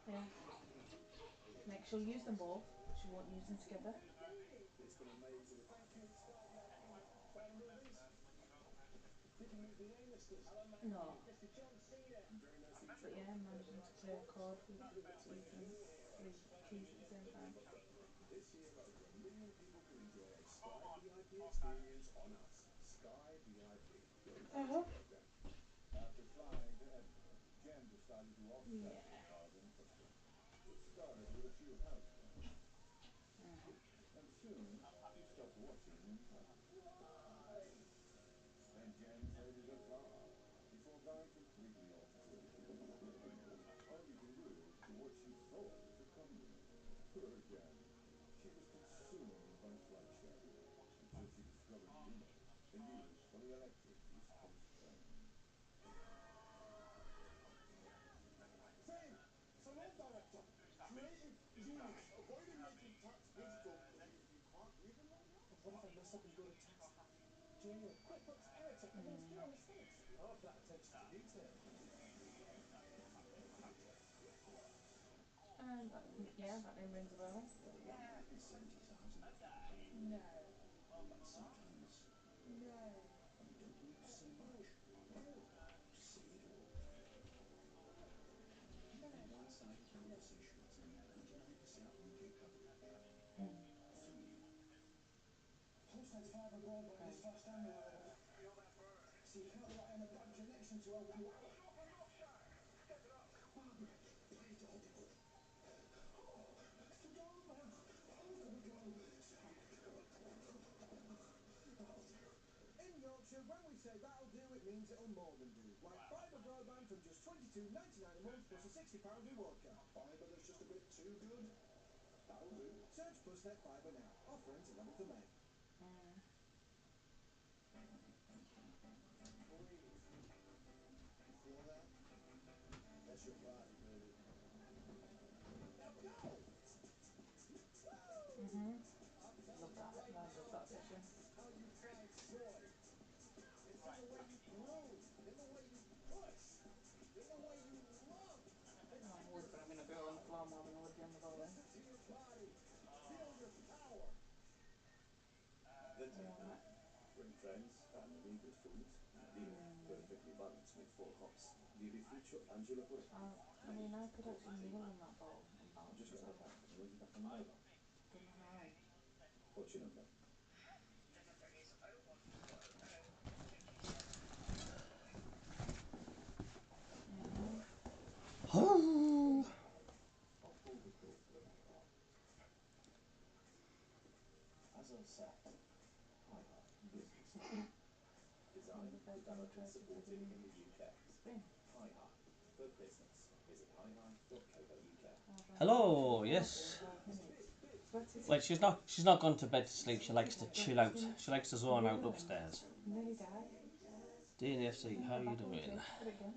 Yeah. Make she'll use them both, but she won't use them together. It's been amazing. Thank you. Start now. Find a movies. Did you meet the A-listers? Hello, mate. No. Mr. John Cena. Very nice to meet But you. yeah, managing to play a chord with three things, three keys at the same time. This year, over 1 million people can enjoy a Sky VIP experience on us. Sky VIP, your loyalty program. After flying to Edinburgh, Jen decided to offset her Yeah. carbon footprint. It started with a few house plants, and soon you stopped watching in public. Then Jen traded her car before going completely off-grid. All you can do is to what she thought was a compliment. Poor Jen. She was consumed by flight sharing until she discovered Limo, the new fully electric East Coast train. Fame! Salon director! Creative genius! Why are they making tax digital when you can't read them right now? What if I mess up and go to tax hack? Genius. QuickBooks error checker means fewer mistakes. I love that attention to detail. And that, yeah, that name rings a bell. Maybe 70,000 of them. No. But sometimes No. you don't need to say much. Say it all. Even one-sided conversations in 99% UK coverage. For you. Postnet's fibre broadband is fast and reliable. So you can't rely on a bad connection to help you out. Barbara, play it audible. Oh, it's the doorbell. I'm gonna go. That'll do. In Yorkshire, when we say that'll do, it means it'll more than do. Like fibre broadband from just £22.99 a month plus a £60 reward card. Fibre that's just a bit too good? That'll do. Search Plusnet Fibre now. Offer until 11th of May. Breathe. You feel that? That's your body, baby. Now go! Love that. I love that session. How you find joy. It's in the way you groove, in the way you push, in the way you love. It's Oh, in I'm your always going to be on the girl on the floor more than I would be on the ball. listen to your body. Feel your power. The Right. bring friends, family, good food, and a meal perfectly balanced with 4 hops. Di befuccio Angelo Porelli. I mean, I could actually kneel on that ball and I'm balance just going to myself. pack the way back on my own. Don't know how. What's your number? As I said, Hi-Hi Business. Designed, developed and supported in the UK. Spin. Hi-Hi for business. Visit hi-hi.co.uk. Hello, yes. 12 minutes. But it's Well, she's not gone to bed to sleep. She likes to chill out. She likes to zone out upstairs. nearly died. DNFC, how you doing? Put it again.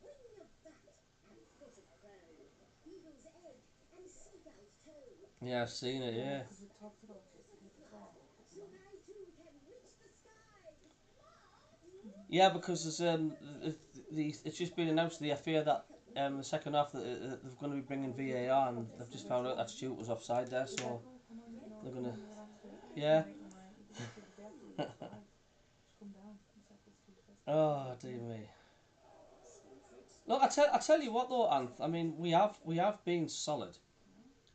Wing of bat and foot of crow, eagle's egg and seagull's toe. Yeah, I've seen it. Yeah. Because we talked about it before. Soon I too can reach the skies. Mom! Yeah, because there's it's just been announced to the FA that the second half that they're going to be bringing VAR, and they've just found out that Stewart was offside there, so they're gonna. Yeah. Just come down. It's like it's too fast. Oh dear me. Look, I tell you what though, Anth. I mean, we have been solid.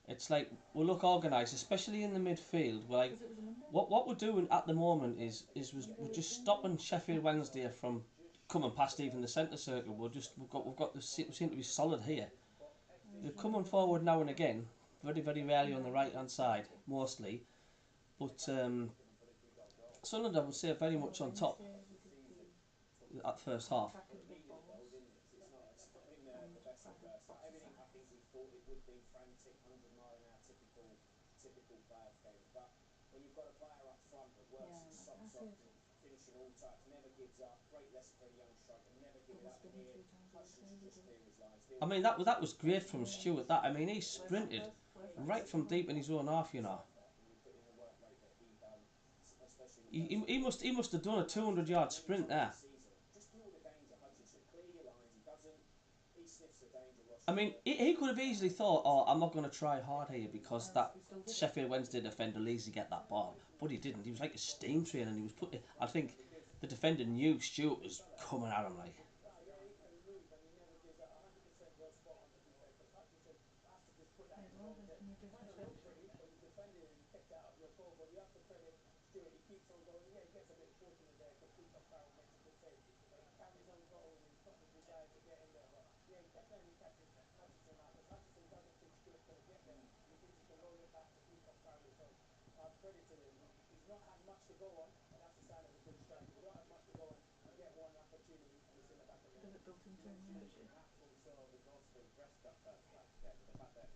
It's like we look organised, especially in the midfield. We're like, what we're doing at the moment is we're just stopping Sheffield Wednesday from coming past even the centre circle. We've got we seem to be solid here. They're coming forward now and again, very rarely on the right hand side, mostly. But Sunderland, I would say, very much on top at first half. It's not been the best of first. Everything I think we thought it would be, frantic, 100-mile-an-hour, typical playoff game. But when you've got a player up front that works his socks off, finishing all types, never gives up. Great lesson for any young striker. Never give it up here. Hutchins just clear his lines. I mean, that was great from Stewart. That, I mean, he sprinted right from deep in his own half, you know. He must have done a 200-yard sprint there. Just through all the danger, Hutchins should clear your lines. He doesn't. He sniffs it's a danger rush. I mean, he could have easily thought, oh, I'm not going to try hard here because that Sheffield Wednesday defender will easily get that ball. But he didn't. He was like a steam train, and he was putting. I think the defender knew Stewart was coming at him like. Yeah, he can move, and he never gives that 100% real spot on, to be fair, because Hutchinson has to just put that in the wrong place. Might not look pretty, but you defended it and you kept it out of your goal. But you have to credit Stewart. He keeps on going. Yeah, he gets a bit fortunate there because Peacock Farrell makes a good save. But he carries on going and he's putting his desire to get in there. But yeah, he kept only catching Hutchinson out because Hutchinson doesn't think Stewart's going to get there, and he thinks he can roll it back to Peacock Farrell. So credit to him. He's not had much to go on, and that's a sign of a good striker. You don't have much to go on. You get one opportunity, and it's in the back of the Bit of net. it built You into him, mentioned yeah. perhaps what we saw with Goldspring dressed that first half, Kev, the fact that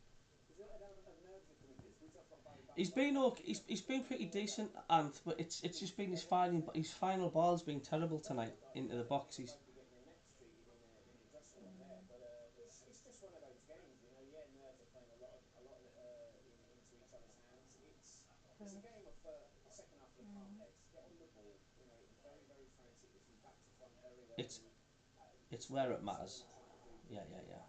there's an element of nerves that come into this. We talked about Barry Bannan. He's been okay. He's been pretty decent, and but it's just been his final ball's been terrible tonight into the box. He's Both be getting their necks treated in a dressing room there, but it's just one of those games, you know. Yeah, nerves are playing a lot into each other's hands. It's a game of second half of the calm heads. Get on the ball, you know. Very frantic. It's been back to front very it's early. it's where it matters. Trying to do Yeah, yeah, yeah.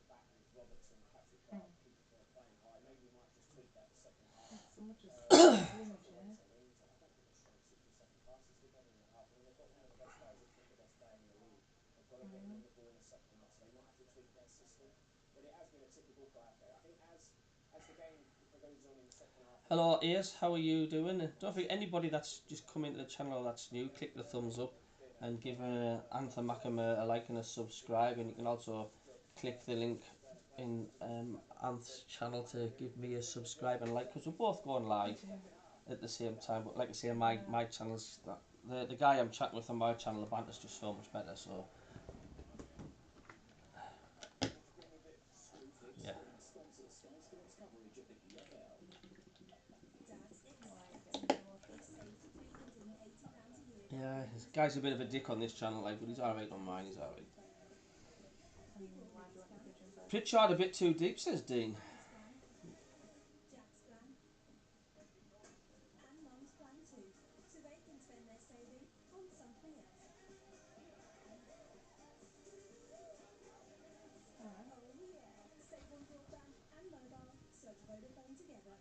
back with Robertson, Patrick Clark, keep it playing high. Maybe we might just tweak that the second half. So much as image, yeah. I mean, I don't think they've thrown 60-70 passes together in a half. I mean, they've got one of the best guys, if not the best guy in the league. They've got to get him on the ball in the second half, so they might have to tweak their system. But it has been a typical Glasgow. I think as the game goes on in the second half. Hello, Ears. How are you doing? Don't forget anybody that's just come into the channel that's new, click the thumbs up and give Anthem Mackham a like and a subscribe, and you can also click the link in Anth's channel to give me a subscribe and like, because we're both going live at the same time. But like I say, my channel's the guy I'm chatting with on my channel, the banter's just so much better. So yeah. Dad's Why are you expert. getting me to watch it? He saves £380 a year. Yeah, this guy's a bit of a dick on this channel, like, but he's alright on mine, he's alright. And why do you want your fridge inside? Pritchard a bit too deep, says Dean. Dad's plan. Jack's plan. And Mum's plan too. So they can spend their saving on something else. Alright. Oh yeah. Save on broadband and mobile. Search Vodafone together.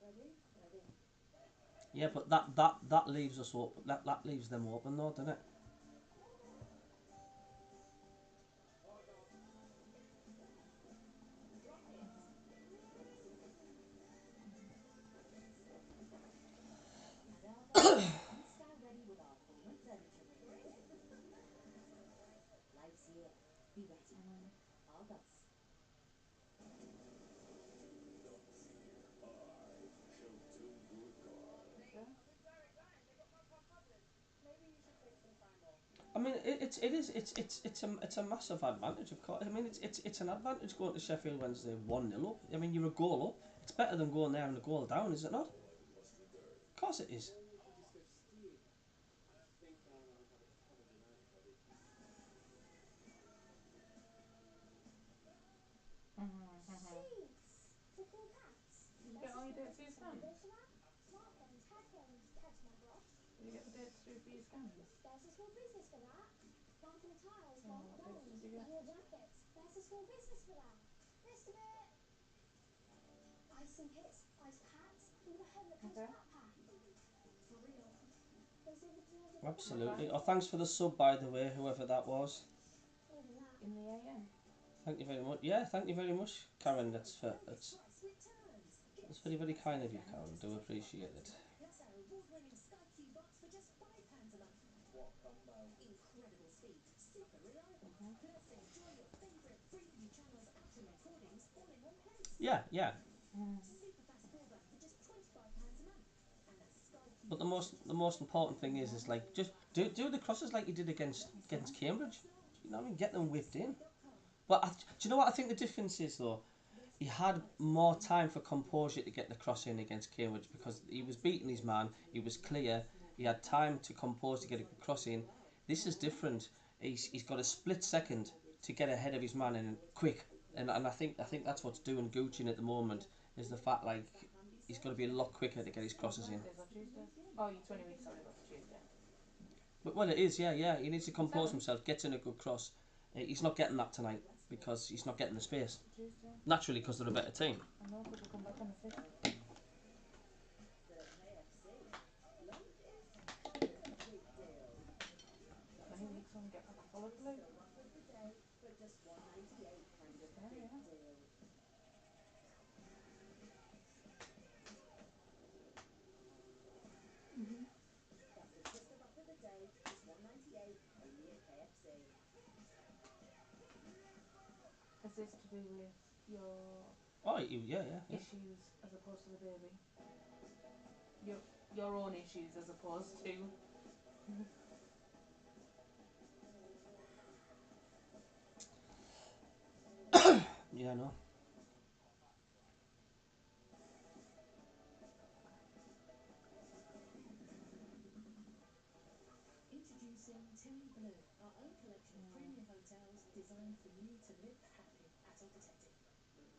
Ready? Ready. Yeah, but that leaves us open. That leaves them open, though, doesn't it? Style ready with our Pullman furniture range. Life's here. Be ready. Argos. Okay. Maybe you should take some time off. I mean, it's a massive advantage, of course. I mean, it's an advantage going to Sheffield Wednesday 1-0 up. I mean, you're a goal up. It's better than going there and a goal down, is it not? Of course it is. Or we could just go steam. I think I've had a covered in everybody. Sheets for cool cats. Did you get all your dates for your Go scans? for that. Smartphones, headphones, catch my drift. Did you get the dates through for your scans? There's a small business for that. Planting tiles, Oh, plant what dates down. did you get? Your jackets. There's a small business for that. Missed a bit. Icing kits, ice packs, with a helmet comes Okay. flat pack. For real. There's even Absolutely. Oh, thanks for the sub, by the way, whoever that was. Even that. In the AM? Thank you very much. Yeah, thank you very much, Karen. That's very kind of you, Karen. Do appreciate it. Plus our award-winning Sky Q box for just £5 a month. What combo? Incredible speed, super reliable. Plus enjoy your favourite Freeview channels, apps and recordings all in one place. Yeah, yeah. Super fast broadband for just £25 a month. And that's Sky Q. But the most important thing is like just do the crosses like you did against Cambridge. You know what I mean? Get them whipped in. But do you know what I think the difference is though? He had more time for composure to get the cross in against Cambridge because he was beating his man. He was clear. He had time to compose to get a cross in. This is different. He's got a split second to get ahead of his man and quick. And I think that's what's doing Gucci at the moment is the fact like he's got to be a lot quicker to get his crosses in. Days on Tuesday. Oh, you're 20 weeks, sorry, that's Tuesday. But well, it is, yeah, yeah. He needs to compose himself, gets in a good cross. He's not getting that tonight because he's not getting the space. Tuesday. Naturally, because they're a better team. I know, because we come back on the 5th. The KFC lunch is kind of a big deal. Many weeks when we get back full of flu. Silver offer of the day, but just $1.98, kind of a Yeah, big yeah. deal. That's the Twister wrap of the day, just $1.98, only at KFC. Is this to do with your Oh, yeah, yeah, yeah. issues as opposed to the baby? Your own issues as opposed to... Yeah, no. Introducing Tilly Blue, our own collection of premium hotels designed for you to live happy at Okotetti.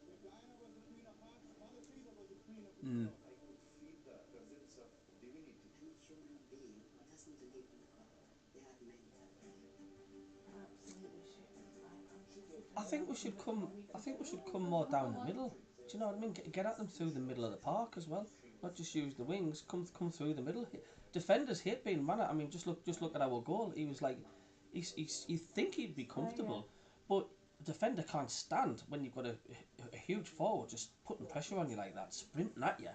If Diana was the queen of hearts, Mother Teresa was the queen of good Mm. love. I could feel the presence of divinity. True human being does not live in a cloud. They are mental. Absolutely shit. I think we should come. I think we should come more down the middle. Do you know what I mean? Get at them through the middle of the park as well. Not just use the wings. Come through the middle. Defenders hate being man. I mean, just look at our goal. He was like, you think he'd be comfortable, but the defender can't stand when you've got a huge forward just putting pressure on you like that, sprinting at you,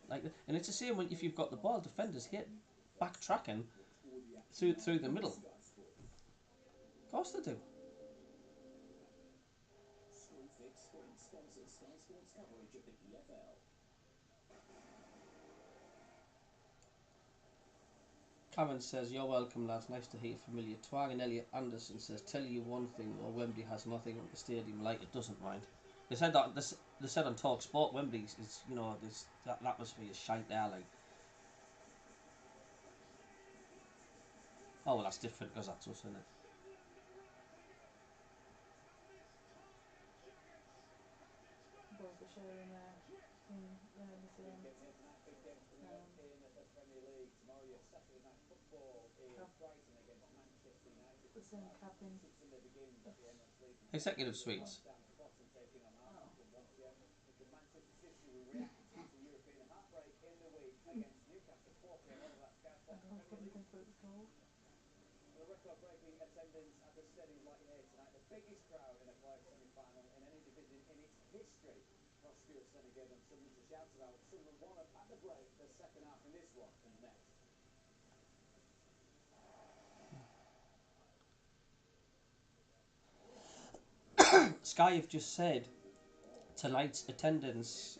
like. And it's the same when if you've got the ball. Defenders hate backtracking through the middle. Of course they do. Screwfix Sprint sponsors Sky Sports coverage of the EFL. Cameron says, "You're welcome, lads. Nice to hear familiar." Twang and Elliot Anderson says, "Tell you one thing, or Wembley has nothing at the stadium like it doesn't mind." They said that. They said on Talk Sport, Wembley is this that atmosphere is shite there. Like, oh well, that's different because that's us, isn't it? Both are sharing in the same. Big game here tonight. Big games coming up in the Premier League. Tomorrow you have Saturday night football in Cap. Brighton against Manchester United. The same cabin. Sunday begins at the Emirates Leeds. Executive suites. Down at the bottom, taking on Oh. Arsenal from 1 p.m. Can Manchester City react to European heartbreak in the week against Newcastle 4 p.m. All of that Sky I Sports don't Premier probably League. think it was cold. And a record-breaking attendance at the stadium like here tonight. The biggest crowd in a playoff semi-final in any division in its history. Ross Stewart certainly gave them something to shout about. Sunderland won at the break. The second half in this one comes next. Sky have just said tonight's attendance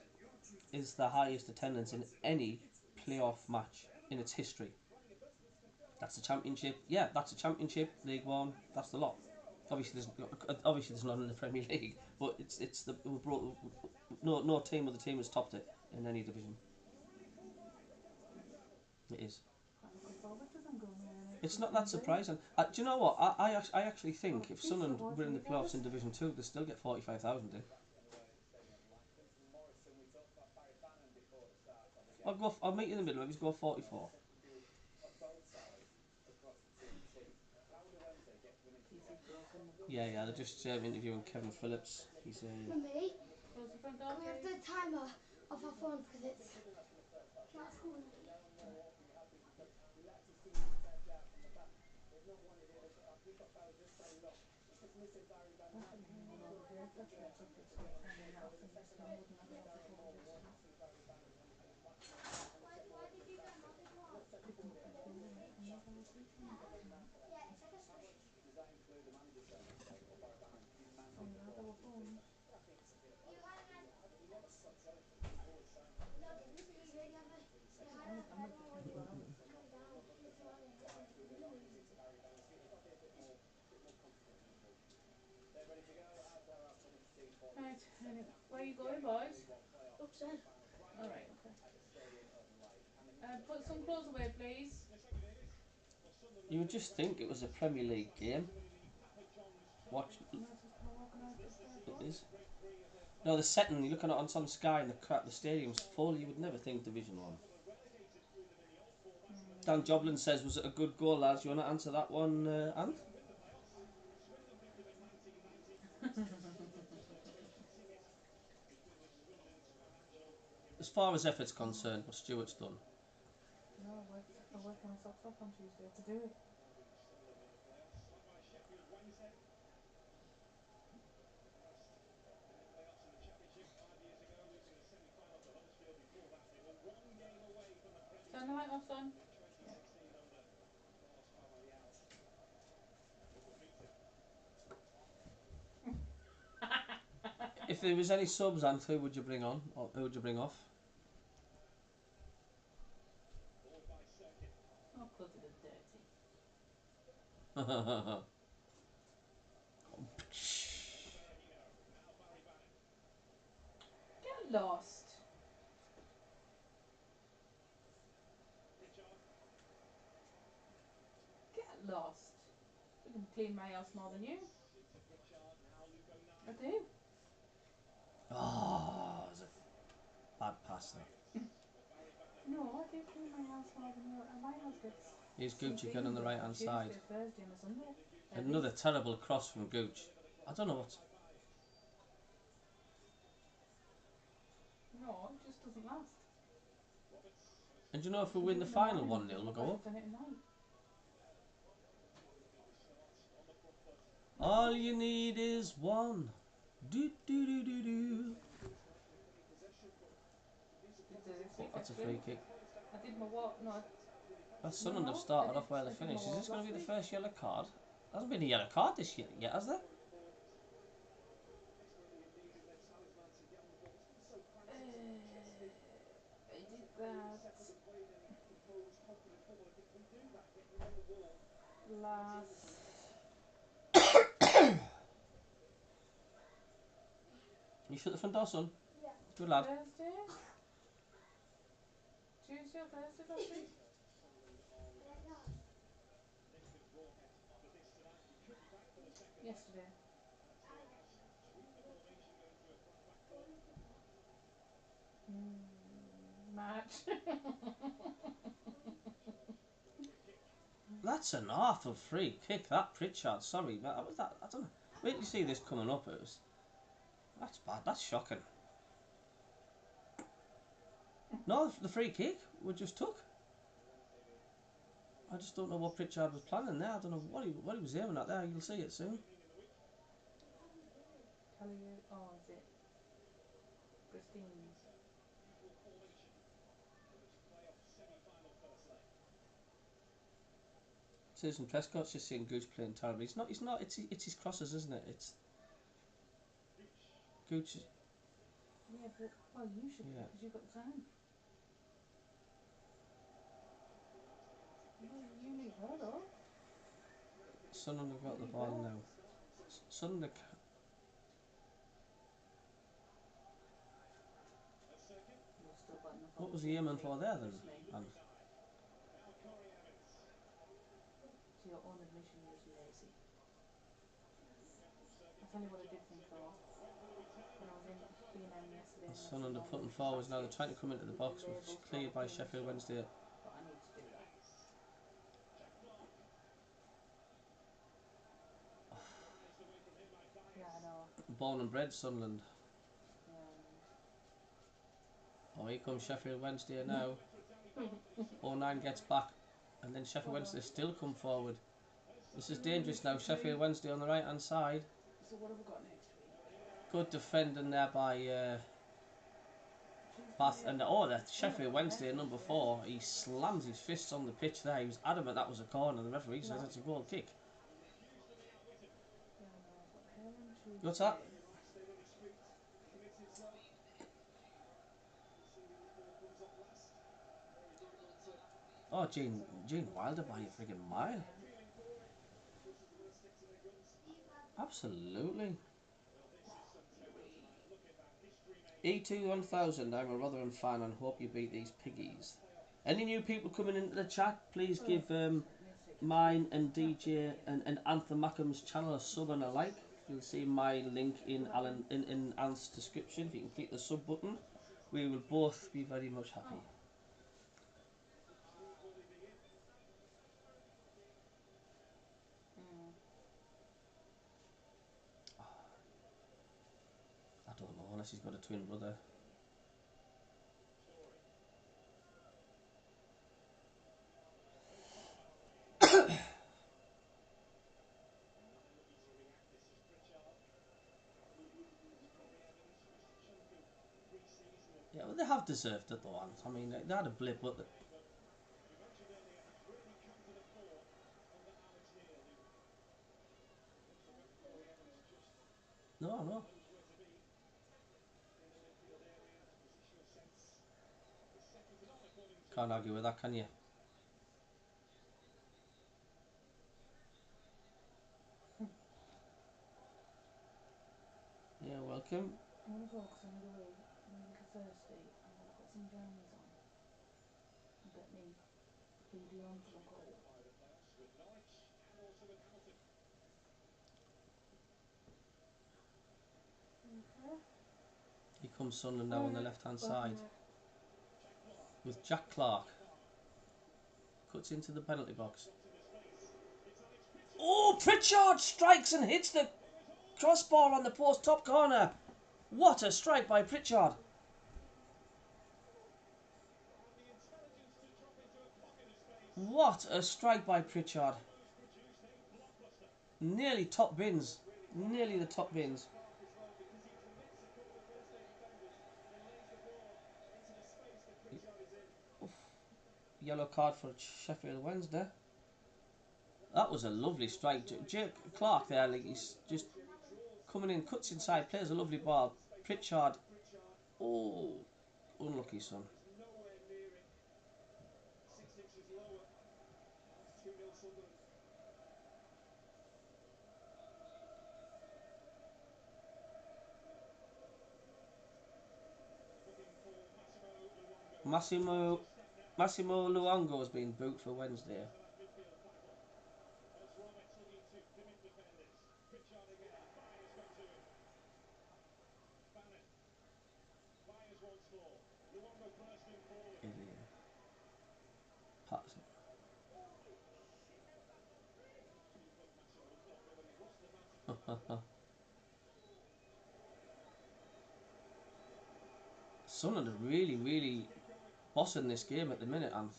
is the highest attendance in any playoff match in its history. That's the Championship. Yeah, that's the Championship, League One. That's the lot. Obviously, there's none in the Premier League, but it's the we brought no team of the team has topped it in any division. It is. Quite looking forward to them going away. It's not that surprising. Do you know what? I actually think if Sunderland were in the playoffs in Division 2, they'd still get 45,000 in. I'll meet you in the middle. Maybe go 44. Yeah, they're just interviewing Kevin Phillips. He's Mummy, Close the front door, can we have the please. timer off our phones because it's not cool. That's the main one over here. That's why I took this one, turning that off, and this one wouldn't have been off at all yesterday. Why did you get another one? Picked them up from school, and it was our teaching it tonight. Yeah, it's like a swish. Oh, we had our phones. You had no, didn't you? You had I'm gonna pick them as well. carry down if you want it. Right, anyway, where are you going, boys? Upstairs. Alright, okay. Put some clothes away, please. You would just think it was a Premier League game. Watch. Someone else is kind of walking out upstairs, It boys. is. No, the setting. You're looking at on some Sky and the stadium's full. You would never think Division 1. Dan Joblin says, was it a good goal, lads? You want to answer that one, Ant? As far as effort's concerned, what Stuart's done. No, I worked my socks off on Tuesday to do it. Turn the light off, son. Yeah. If there was any subs, Ant, who would you bring on? Or who would you bring off? I'll put it in dirty. Get lost. Get lost. I can clean my house more than you. I do. Oh, it was a bad pass there. No, I do clean my house more than you. And my house gets. Here's Gucci again on the right hand side. Tuesday, Thursday, and a Sunday. Another terrible cross from Gooch. I don't know what. No, it just doesn't last. And do you know if we win the final 1-0, we'll go up? Done it at night. All you need is one. Do do do do do. That's a free kick. I did my walk. No, That's Sunderland have started off well to finish. Is this going to be the first yellow card? There hasn't been a yellow card this year yet, has there? I did that last You shut the front door, son. Yeah. Good lad. Thursday. Tuesday or Thursday last week. Yesterday. March. That's an awful free kick, that Pritchard. Sorry, that was that. I don't know. Wait till you see this coming up. It was. That's bad. That's shocking. No, the free kick we just took. I just don't know what Pritchard was planning there. I don't know what he was aiming at there. You'll see it soon. Tell you. Oh, is it? Christine. Susan Prescott's just seeing Gooch playing terribly. He's not. He's not. It's his crosses, isn't it? It's Gooch. Yeah, but well, you should Yeah. because you've got the time. Well, you leave her though. Sunderland have got the ball now. Sunderland. You've still got enough. What was he aiming for there then? And To your own admission, he was lazy. I'll tell you what I did think though. When I was in B&M yesterday, and Sunderland are putting forwards now. They're trying to come into the box, which is cleared by Sheffield Wednesday. But I need to do that. Yeah, I know. Born and bred Sunderland. Yeah, I know. Oh, here comes Sheffield Wednesday now. 09 gets back, and then Sheffield Wednesday still come forward. This is dangerous now. Sheffield Wednesday on the right hand side. So what have we got next week? Good defending there by Bath. And that Sheffield Wednesday number 4. He slams his fists on the pitch there. He was adamant that was a corner. The referee says it's a goal kick. Yeah, I know. But Helen Tuesday. What's that? Oh, Gene Wilder by a friggin' mile. Absolutely. E2 1000, I'm a Rotherham fan and hope you beat these piggies. Any new people coming into the chat, please give mine and DJ and Anthem Mackham's channel a sub and a like. You'll see my link in Ant's description. If you can click the sub button, we will both be very much happy. don't know, unless he's got a twin brother. Yeah, well, they have deserved it though, Ant. I mean, they had a blip, but no, no. Can't argue with that, can you? Yeah, welcome. I want to go because I'm going away. I'm a little thirsty and I want to put some jammies on and get me hoodie on because I'm cold. Okay. Here comes Sunderland now on the left-hand side Okay. with Jack Clark. Cuts into the penalty box. Oh, Pritchard strikes and hits the crossbar on the post top corner. What a strike by Pritchard. What a strike by Pritchard. Nearly top bins. Nearly the top bins. Oof. Yellow card for Sheffield Wednesday. That was a lovely strike. Jake Clark there, like he's just coming in, cuts inside, plays a lovely ball. Pritchard. Oh, unlucky son. Massimo Luongo has been booked for Wednesday. Idiot. Patterson. Sunderland are really bossing this game at the minute, and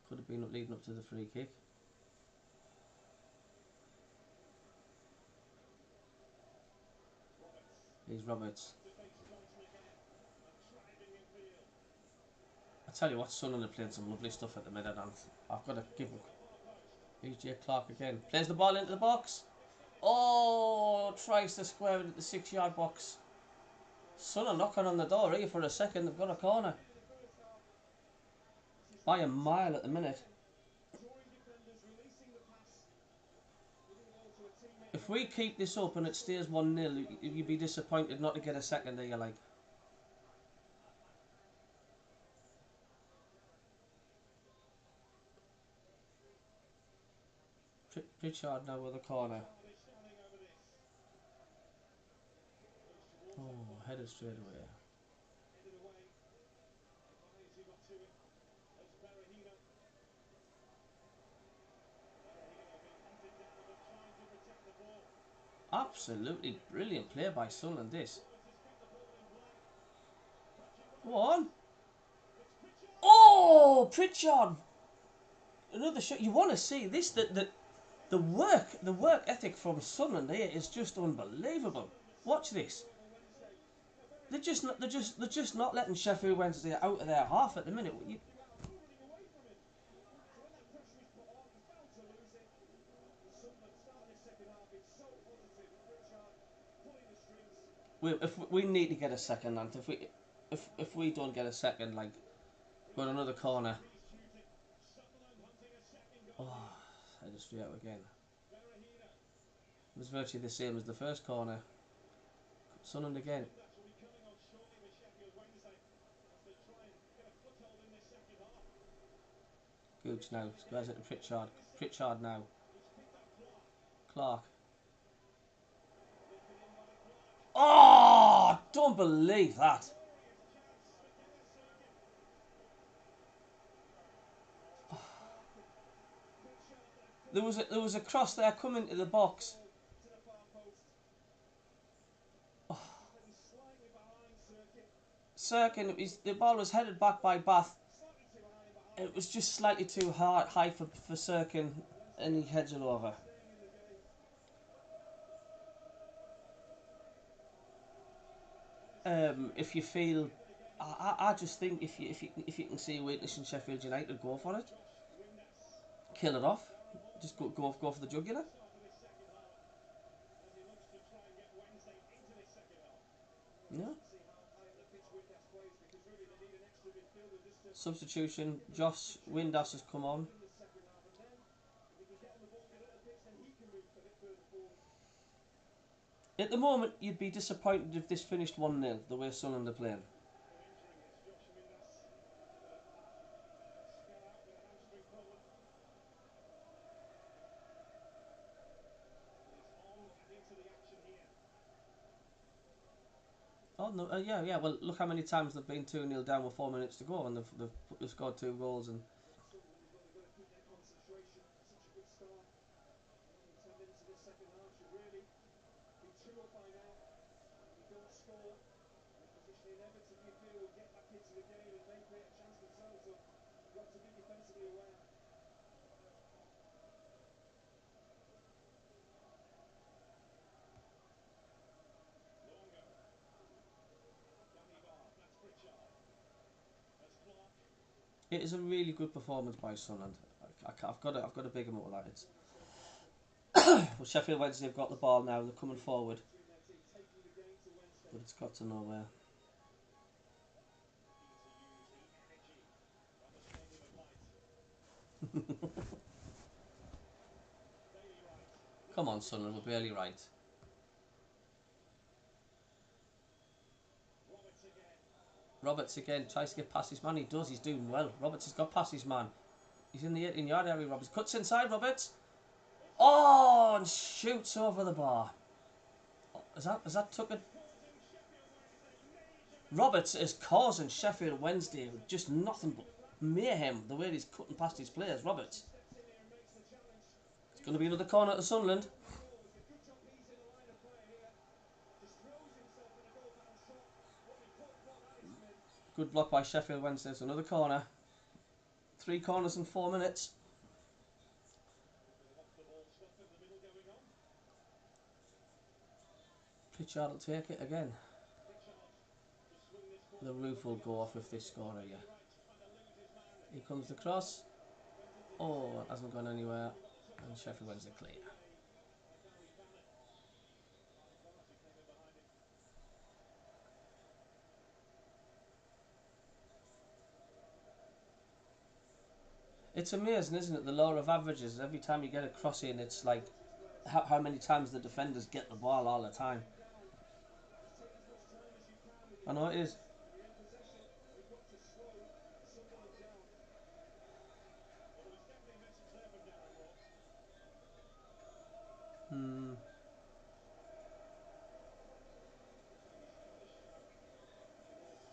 could have been leading up to the free kick. Here's Roberts. I tell you what, Sunderland are playing some lovely stuff at the minute, and I've got to give him. Here's Jay Clark again. Plays the ball into the box. Oh, tries to square it at the 6-yard box. Sunderland knocking on the door here for a second. They've got a corner. By a mile at the minute. If we keep this up and it stays 1-0, you'd be disappointed not to get a second there, like. Pritchard now with a corner. Oh, headed straight away. Absolutely brilliant play by Sunderland, this. Go on. Oh, Pritchard. Another shot. You want to see this, the work ethic from Sunderland here is just unbelievable. Watch this. They're just not letting Sheffield Wednesday out of their half at the minute. We need to get a second, and if we don't get a second, like, got another corner. Oh, I just straight out again. It was virtually the same as the first corner. Sunderland again. Gooch now. Squares it to Pritchard. Pritchard now. Clark. Oh, don't believe that. There was a cross there coming to the box. To the far post. Oh. Just slightly behind Circuit. Sirkin, the ball was headed back by Bath. Slightly too high and behind. It was just slightly too high for Sirkin, and he heads it over. Staying in the game. If you feel, I just think if you can see weakness in Sheffield United, go for it. Kill it off. Just go for the jugular. Start of this second half. As he looks to try and get Wednesday into this second half. Yeah. See how high up the pitch Windass plays, because really they need an extra midfielder just to Substitution. Josh Windass has come on. in the second half, and then if he can get on the ball, get up the pitch, then he can move a bit further forward. At the moment, you'd be disappointed if this finished 1-0, the way Sunderland are playing. No injury, it's Josh Windass. Spell out with a hamstring problem. He's on and into the action here. Oh no, yeah. Well, look how many times they've been 2-0 down with 4 minutes to go, and they've scored 2 goals. And Sunderland as well, they've got to keep their concentration. Such a good start. Only 10 minutes of this second half should really be 2 up by now. If you don't score, the opposition inevitably you feel will get back into the game and may create a chance themselves. So you've got to be defensively aware. Longo. Danny Barr. That's Pritchard. That's Clark. it is a really good performance by Sunderland. I've got to big them up with that. It's well, Sheffield Wednesday have got the ball now. They're coming forward, Between their team, taking the game to Wednesday. but it's got to nowhere. Come on, Sunderland, we're barely right. Roberts again tries to get past his man. He does. He's doing well. Roberts has got past his man. He's in the 18-yard area. Roberts cuts inside. Roberts. Oh, and shoots over the bar. Has that took it? Roberts is causing Sheffield Wednesday with just nothing but mayhem. The way he's cutting past his players. Roberts. It's going to be another corner to Sunderland. Good block by Sheffield Wednesday. It's another corner. 3 corners in 4 minutes. Pritchard will take it again. The roof will go off if they score here. Here comes the cross. Oh, it hasn't gone anywhere. And Sheffield Wednesday clear. It's amazing, isn't it? The law of averages. Every time you get a cross in, it's like how many times the defenders get the ball all the time. I know it is.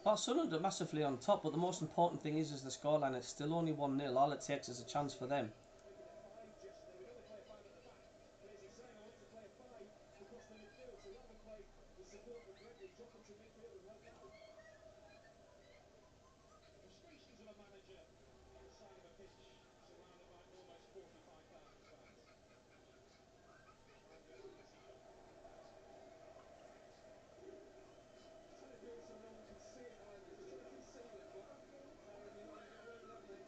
Well, Sunderland are massively on top, but the most important thing is the scoreline. It's still only 1-0. All it takes is a chance for them. Frustrations of a manager inside of a pitch surrounded by almost 45,000 fans.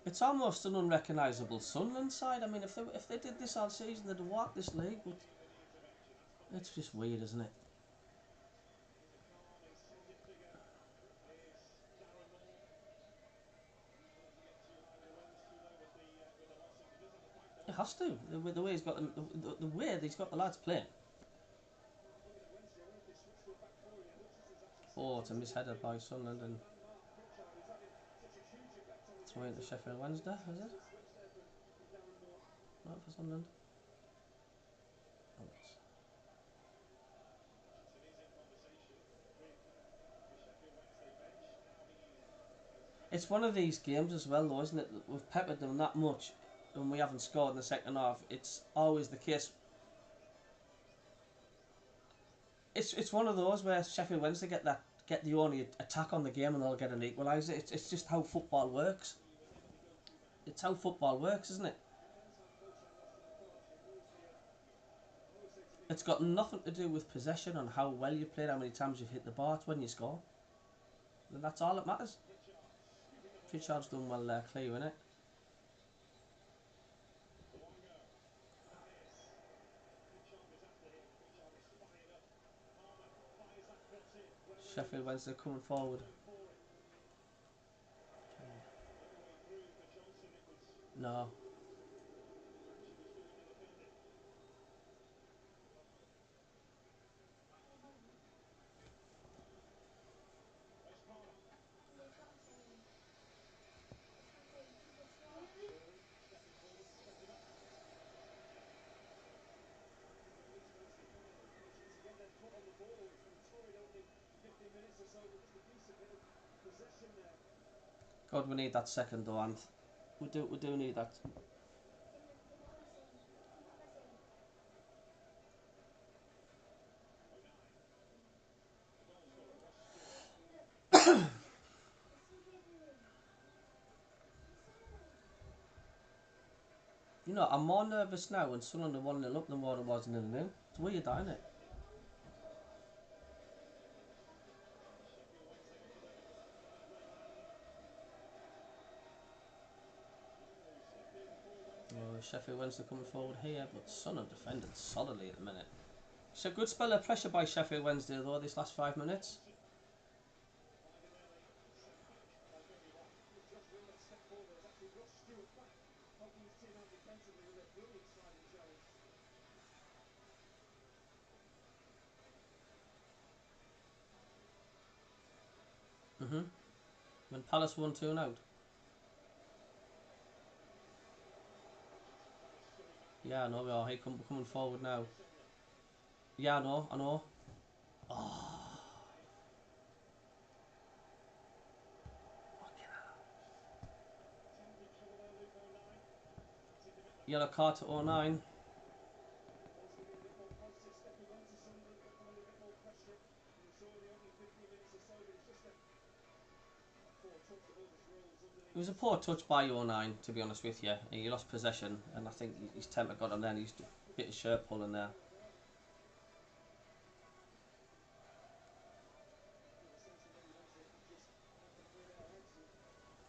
It's almost an unrecognisable Sunderland side. I mean, if they did this all season, they'd have walked this league. But it's just weird, isn't it? It has to. The way he's got the way he's got the lads playing. Oh, it's a misheader by Sunderland and throw into Sheffield Wednesday, is it? Not for Sunderland. Oh, it's one of these games as well, though, isn't it? We've peppered them that much. and we haven't scored in the second half, it's always the case. It's one of those where Sheffield Wednesday get the only attack on the game and they'll get an equaliser. It's just how football works. It's how football works, isn't it? It's got nothing to do with possession and how well you played, how many times you've hit the bar. It's when you score. And that's all that matters. Pritchard's done well there, clearing it. Sheffield Wednesday coming forward. No. God, we need that second though, and we do need that. You know, I'm more nervous now when Sunderland are 1-0 up than what it was 0-0. It's weird, that, isn't it? Oh, Sheffield Wednesday coming forward here, but Sunderland defending solidly at the minute. It's a good spell of pressure by Sheffield Wednesday though, this last 5 minutes. When Palace won 2 out. Yeah, I know, we are. He coming forward now. Yeah, I know. Oh. Yellow card to 09. It was a poor touch by 09, to be honest with you. He lost possession, and I think his temper got him there, and he's a bit of shirt pulling there.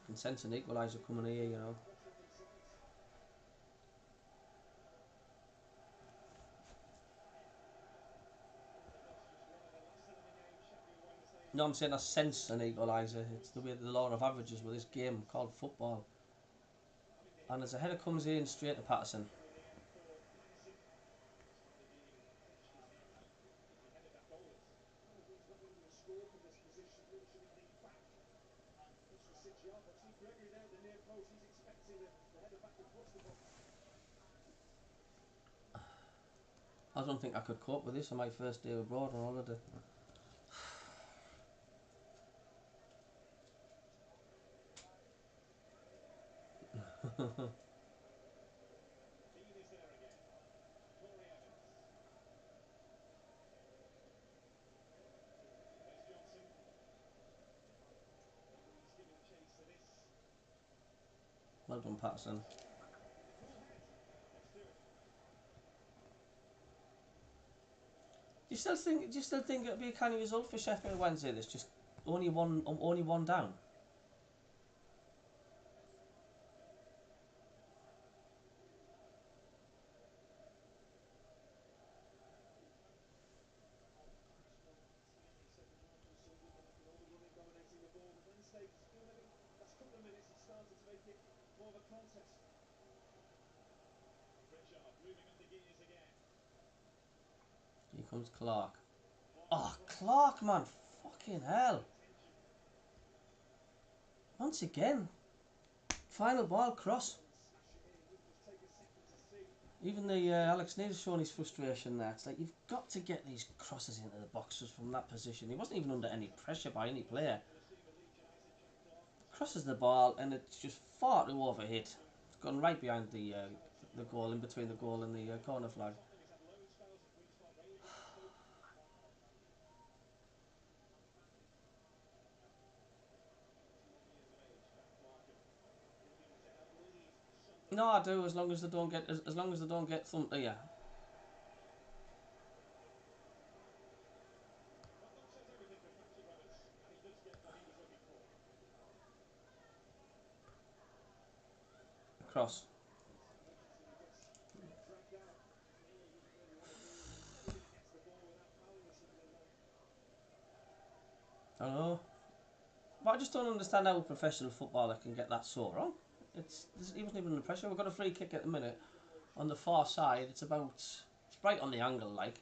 I can sense an equaliser coming here, you know. No, I'm saying I sense an equaliser. It's the way the law of averages with this game called football. And as a header comes in straight to Patterson. I don't think I could cope with this on my first day abroad on holiday. Well done, Patterson. Do you still think it'll be a canny result for Sheffield Wednesday? There's just only one down. Here comes Clark. Oh, Clark, man. Fucking hell. Once again. Final ball cross. Even the Alex Neil's showing his frustration there. It's like, you've got to get these crosses into the boxes from that position. He wasn't even under any pressure by any player. Crosses the ball and it's just far too overhit. gone right behind the goal, in between the goal and the corner flag. No, I do. As long as they don't get, as long as they don't get thumped here. Cross. I know. But I just don't understand how a professional footballer can get that so wrong. He wasn't even under pressure. We've got a free kick at the minute on the far side. It's right on the angle, like,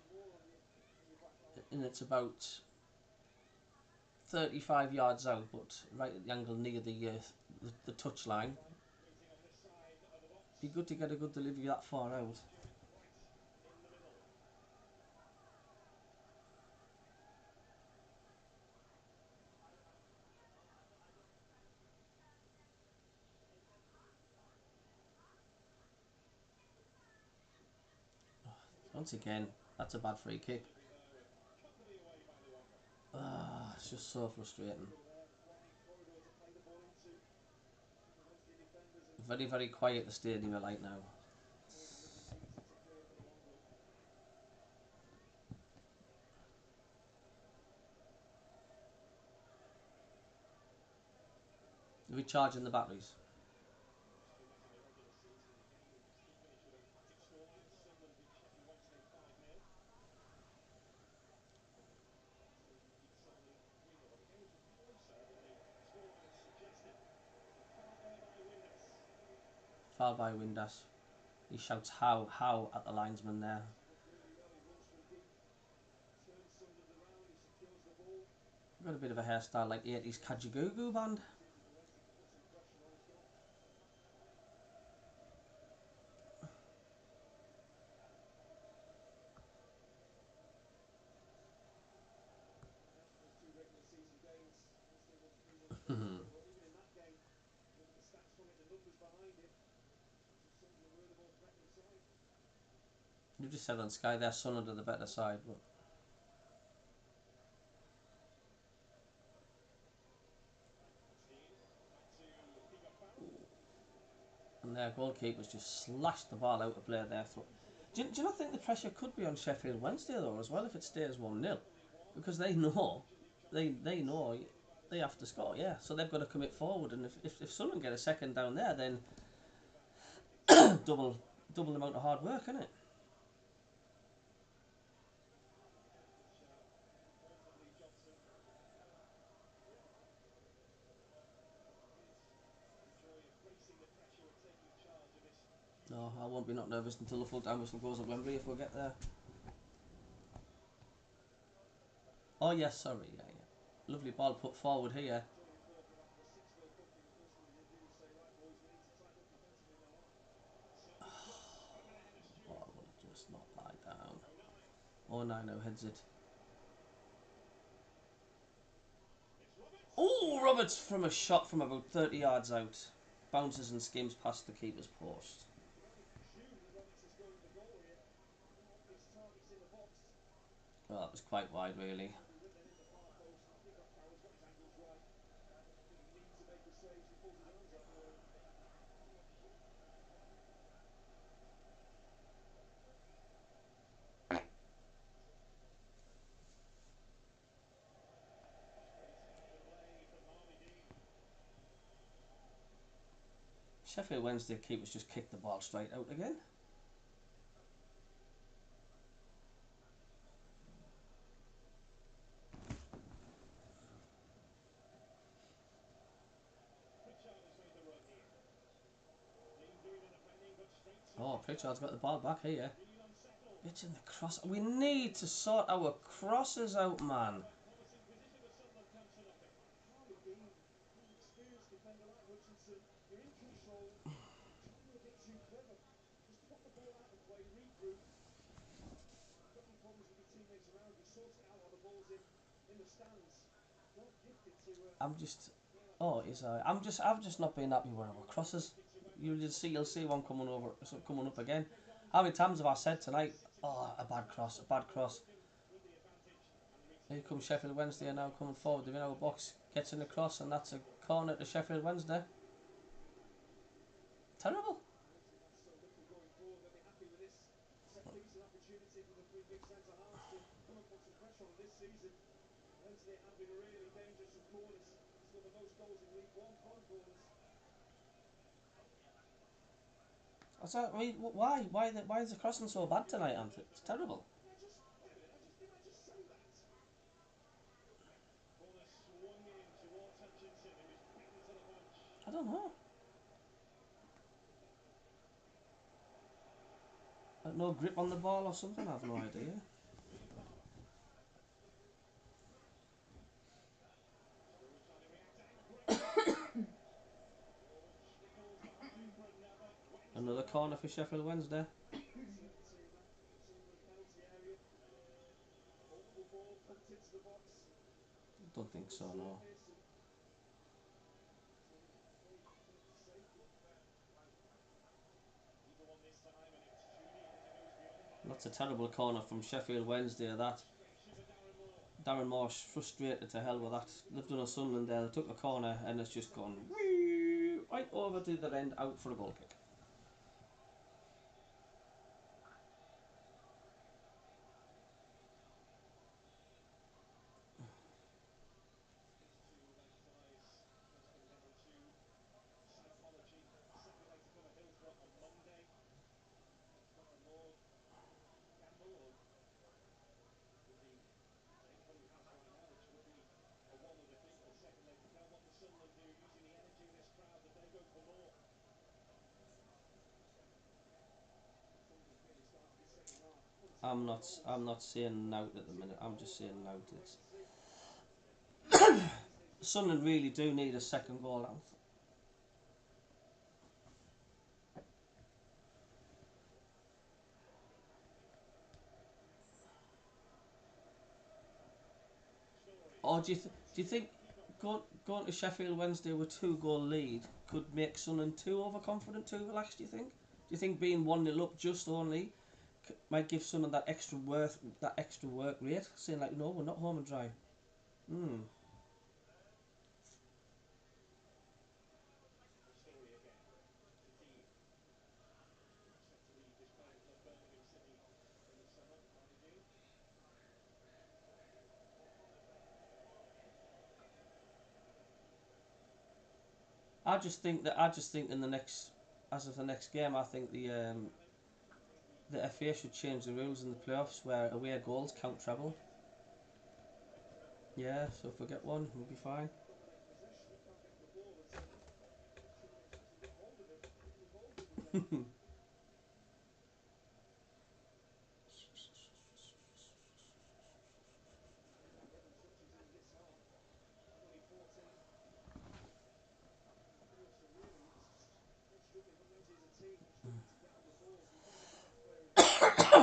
and it's about 35 yards out, but right at the angle near the touch line. Be good to get a good delivery that far out. Once again, that's a bad free kick. It's just so frustrating. Very, very quiet the stadium right now. Recharging the batteries. Foul by Windass. He shouts how at the linesman there. Got a bit of a hairstyle like 80s Kajagoogoo band. You just said on Sky their Sunderland are the better side, but and their goalkeepers just slashed the ball out of play there. Do you not think the pressure could be on Sheffield Wednesday though as well if it stays 1-0? Because they know they have to score, yeah. So they've got to commit forward, and if Sunderland get a second down there, then double the amount of hard work, isn't it? No, I won't be not nervous until the full time whistle goes at Wembley if we get there. Oh yes, sorry, yeah. Lovely ball put forward here. Ball will just not lie down. Oh no, heads it. Oh, Roberts from a shot from about 30 yards out. Bounces and skims past the keeper's post. Well, that was quite wide, really. Sheffield Wednesday keepers just kicked the ball straight out again. Oh, Pritchard's got the ball back here. It's in the cross. We need to sort our crosses out, man. I'm just, oh, is I've just not been happy with our crosses. you'll see one coming up again. How many times have I said tonight? Oh, a bad cross, a bad cross. Here comes Sheffield Wednesday now coming forward. The our box gets in the cross, and that's a corner to Sheffield Wednesday. Terrible. Wednesday have been really dangerous from corners. Scored the most goals in League One from corners. I mean, why is the crossing so bad tonight, Anthony? It's terrible. Did I just say that? Corner swung in towards Hutchinson, who was beaten to the punch. I don't know. No grip on the ball or something. I have no idea. Another corner for Sheffield Wednesday. Don't think so, no. That's a terrible corner from Sheffield Wednesday, that. Darren Moore's frustrated to hell with that. They've done a Sunderland there, they took the corner and it's just gone right over to the end, out for a goal kick. I'm not saying out at the minute. I'm just saying out. It's Sunderland really do need a second goal out. Or do you think going to Sheffield Wednesday with 2-goal lead could make Sunderland too overconfident, too relaxed? Do you think being 1-0 up just only might give Sunderland that extra work rate, saying like, no, we're not home and dry. I just think in the next, as of the next game, I think the FA should change the rules in the playoffs where away goals count treble. Yeah, so if we get one, we'll be fine.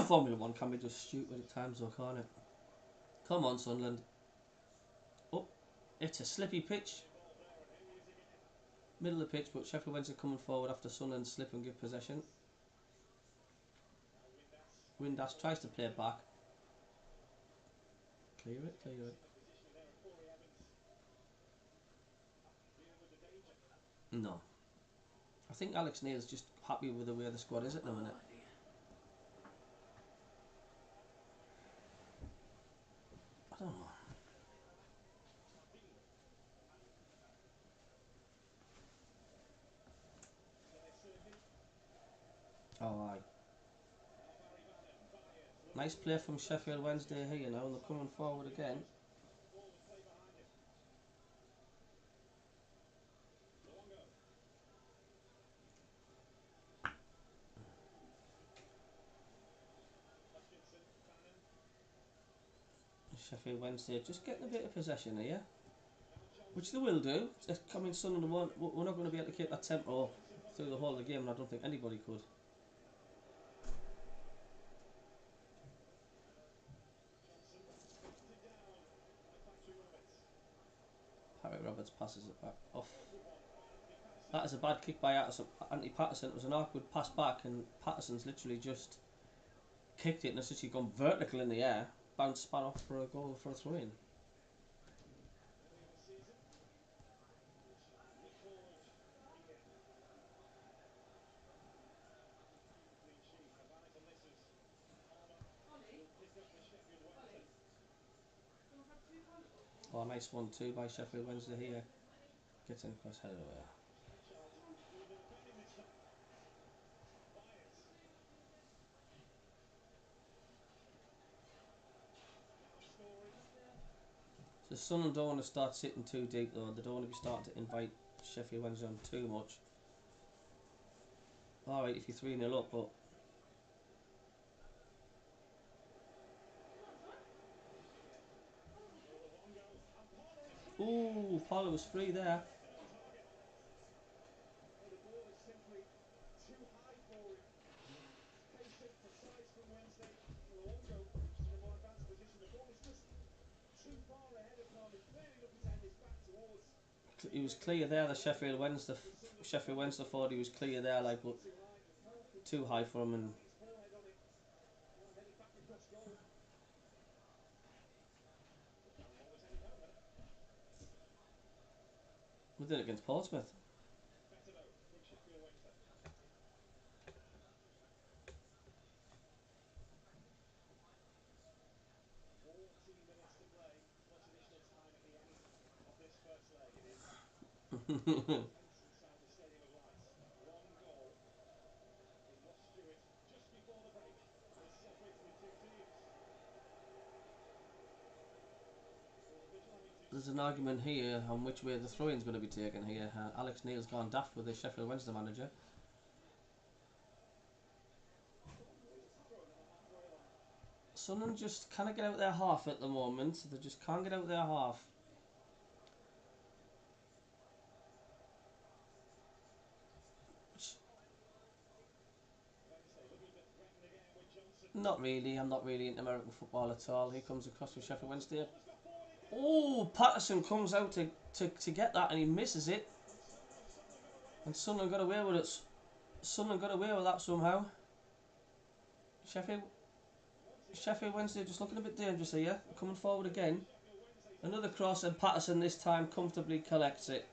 Formula 1 can be just stupid at times though, can't it? Come on, Sunderland. Oh, it's a slippy pitch. Middle of the pitch, but Sheffield Wednesday coming forward after Sunderland slip and give possession. Windass tries to play back. Clear it. No. I think Alex Neil's just happy with the way the squad is at the minute. I don't know. Oh, aye. Nice play from Sheffield Wednesday here now, and they're coming forward again. Sheffield Wednesday just getting a bit of possession here, which they will do. It's coming Sunderland won't. We're not going to be able to keep that tempo through the whole of the game, and I don't think anybody could. Harry Roberts passes it back off. That is a bad kick by Anthony Patterson. It was an awkward pass back, and Patterson's literally just kicked it, and it's actually gone vertical in the air. Bounced span off for a goal for a throw in. Oh, nice 1-2 by Sheffield Wednesday here. Gets in across header away. So Sunderland don't want to start sitting too deep though. They don't want to be starting to invite Sheffield Wednesday on too much. Alright if you're 3-0 up, but ooh, Parlour was free there. The ball is simply too high for him. Patient, precise from Wednesday. Luongo is in a more advanced position. The ball is just too far ahead of Palmer. He's clearly looking to head this back towards. He was clear there. The Sheffield Wednesday thought he was clear there, like, but too high for him, and His forehead on it. Well, headed back across goal. And the ball is headed home then. we did it against Portsmouth. Better though from Sheffield Wednesday. 40 minutes to play, plus additional time at the end of this first leg. It is tense inside the Stadium of Light. One goal in Ross Stewart just before the break has separated the two teams. So the official having to There's an argument here on which way the throw-in's going to be taken here. Alex Neil's gone daft with the Sheffield Wednesday manager. thrown on the halfway line. Sunderland just can't get out their half at the moment. They just can't get out their half. Wednesday looking to threaten again with Johnson. Not really. I'm not really into American football at all. Here comes across from Sheffield Wednesday. Oh, Patterson comes out to get that and he misses it. And Sunderland got away with it. Sunderland got away with that somehow. Sheffield Wednesday just looking a bit dangerous here. Coming forward again. Another cross and Patterson this time comfortably collects it.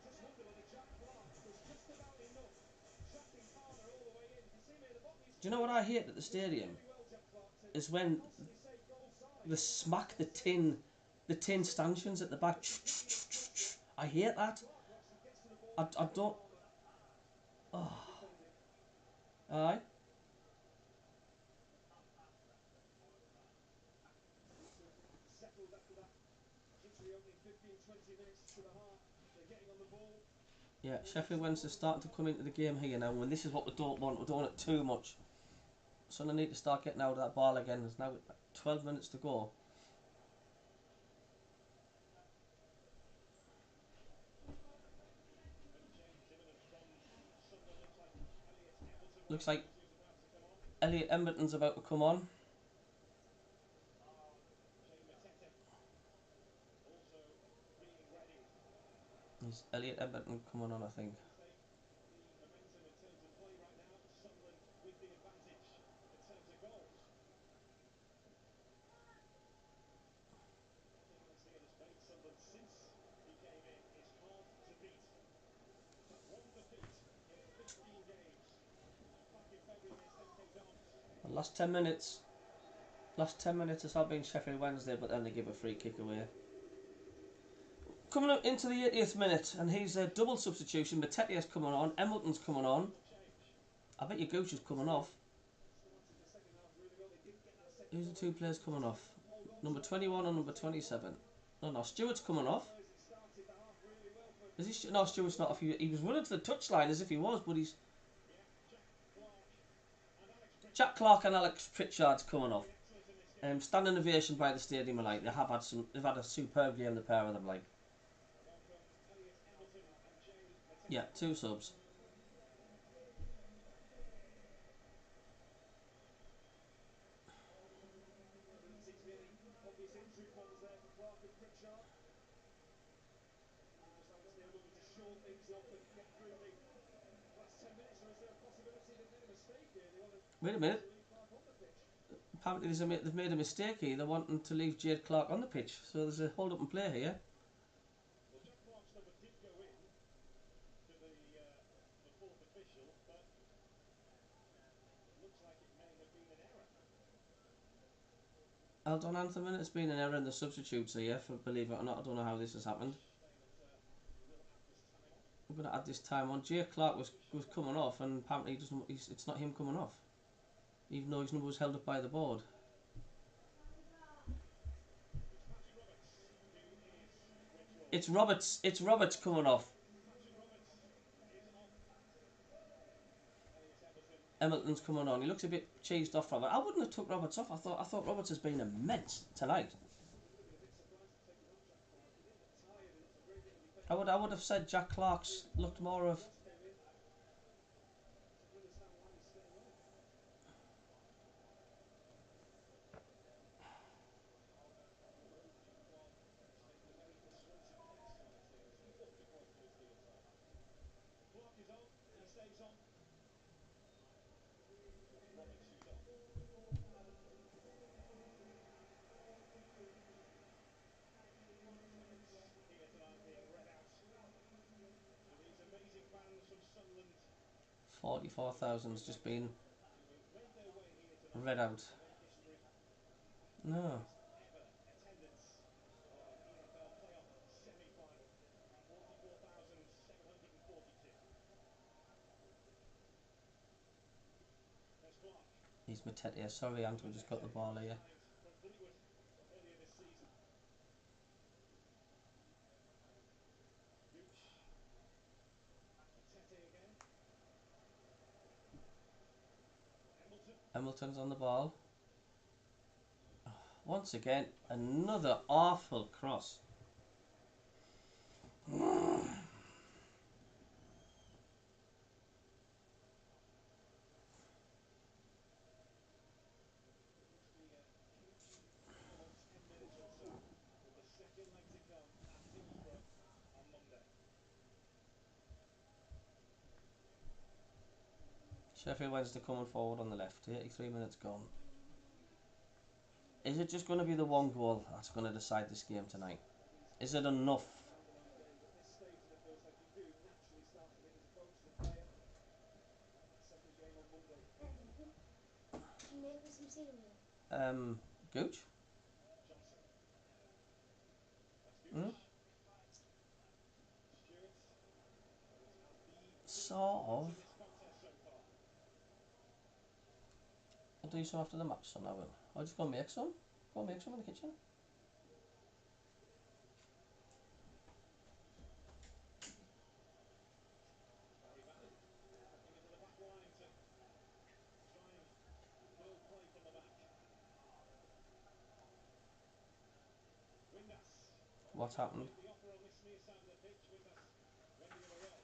I just wonder whether Jack Clark was just about enough trapping Palmer all the way in. You can see him here, the bottom of his Do you know what I hate at the stadium? really well, Jack Clark, to Is when constantly say goal side. they smack the tin stanchions at the back. I hate that. Clark actually gets to the ball. I don't. Oh. Aye. Settled after that jittery opening 15-20 minutes to the heart. They're getting on the ball. Yeah, Sheffield Wednesday starting to come into the game here now. When this is what we don't want. We don't want it too much. So they need to start getting out of that ball again. There's now 12 minutes to go. Looks like Elliot Emberton's about to come on. Is Elliot Emberton coming on, I think. The momentum in terms of play right now. Sunderland with the advantage in terms of goals. One thing Alex Neil has made Sunderland since he came in is hard to beat. He's had one defeat in 15 games. Back in February against MK Dons. The last 10 minutes. Last 10 minutes has all been Sheffield Wednesday, but then they give a free kick away. Coming up into the 80th minute, and he's a double substitution. Matetia's coming on, Embleton's coming on. I bet your Gooch is coming off. Who's the two players coming off? Number 21 and number 27. No, Stewart's coming off. Is he? No, Stewart's not off. He was running to the touchline as if he was, but he's... Jack Clark and Alex Pritchard's coming off. Standing ovation by the stadium, like they've had a superb game, the pair of them, like. Yeah, two subs. Doesn't seem to be any obvious injury problems there for Clark and Pritchard. Just Alex Neil looking to shore Wait a minute. Apparently they've made a mistake here. They're wanting to leave Jade Clark on the pitch. So there's a hold up and play here. Well, Jack Clark's number did go in to the fourth official, but it looks like it may have been an error. Hold on, Anthem, it's been an error in the substitutes here, for believe it or not. I don't know how this has happened. I'm going to add this time on. Jay Clark was coming off, and apparently it's not him coming off, even though his number was held up by the board. It's Roberts. It's Roberts coming off. Hamilton's coming on. He looks a bit cheesed off from it. I wouldn't have took Roberts off. I thought Roberts has been immense tonight. I would have said Jack Clark's looked more of. Clark is on. He stays on. Roberts who's off. Here tonight being read out to these amazing fans from Sunderland. 44,000 has just been Who made their way here tonight read out. to make history. No. Ever attendance of an EFL playoff semi-final. 44,742. There's Clark. He's Matete. Sorry, Ant, we just got the ball here. From Fleetwood earlier this season. Gooch. Matete again. Hamilton. Hamilton's on the ball. Once again, another awful cross. Final 10 minutes or so with the second leg to come at Hillsborough on Monday. Sheffield Wednesday coming forward on the left. 83 minutes gone. Is it just going to be the one goal that's going to decide this game tonight? Is it enough? At this stage of the first leg, you do naturally start to think as a coach, as a player, that second game on Monday. Can you make me some cereal? Gooch? Johnson. That's Hmm? Gooch. Stewart, who has had the Sort of. in this contest so far. I'll do some after the match, son. I will. I'll just go make some. Go make some in the kitchen. Barry Bannon dropping into the back line to try and build play from the back. Windass. What's happened? The offer on this near side of the pitch. Windass wending it away.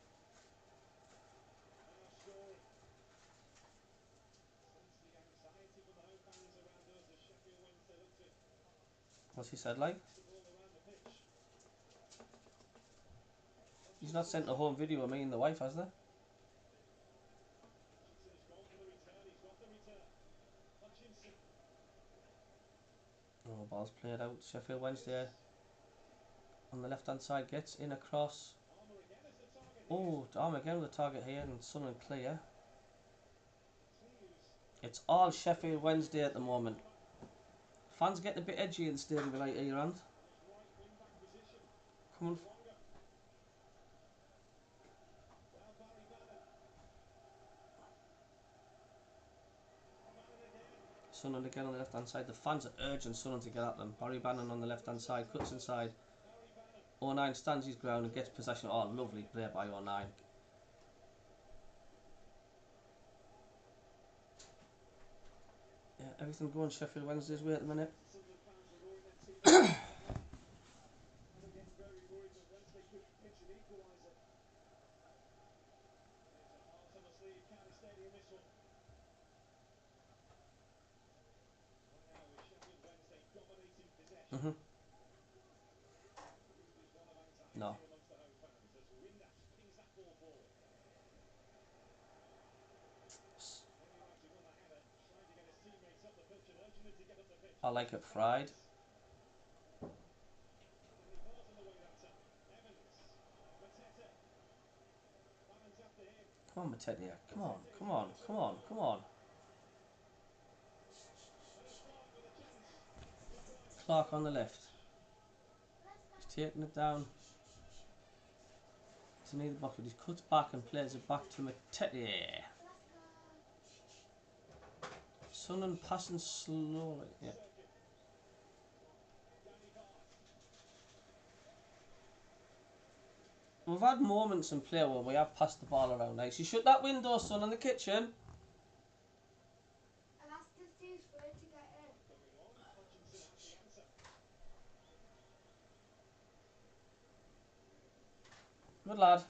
Now Shaw. Sense the anxiety from the home fans around us as Sheffield Wednesday look to What's he said like? pass the ball around the pitch. He's not sent a home video of me and the wife, has there? Hutchinson has gone for the return. He's got the return. Hutchinson. Oh, ball's played out. Sheffield Wednesday on the left hand side gets in across. Armour again as the target here. Oh, Arm again with the target here and Sunderland clear. Continues. It's all Sheffield Wednesday at the moment. Fans getting a bit edgy in the stadium like here, and His right wing back position. coming. Wonga. Now Barry Bannon. Bannon again. Sunderland again on the left hand side. The fans are urging Sunderland to get at them. Barry Bannon on the left hand side, cuts inside. Barry Bannon. 09 stands his ground and gets possession. Oh, lovely play by 09. Yeah, everything going Sheffield Wednesday's way at the minute. Sunderland fans were roaring their team on the line. They were getting very worried that Wednesday could pitch an equaliser. And it's a heart on the sleeve kind of stadium, this one. Right now with Sheffield Wednesday dominating possession. Mhm. Mood is one of anxiety No. amongst the home fans as Windass pings I like it fried. Come on, Matete. Come on, come on, come on, come on. Clark on the left. He's taking it down to near the bucket. He cuts back and plays it back to Matete. Sunderland passing slowly. Yeah. We've had moments in play where we have passed the ball around nice. You shut that window, son, in the kitchen. I'll ask the Steve's word to get in. Good lad.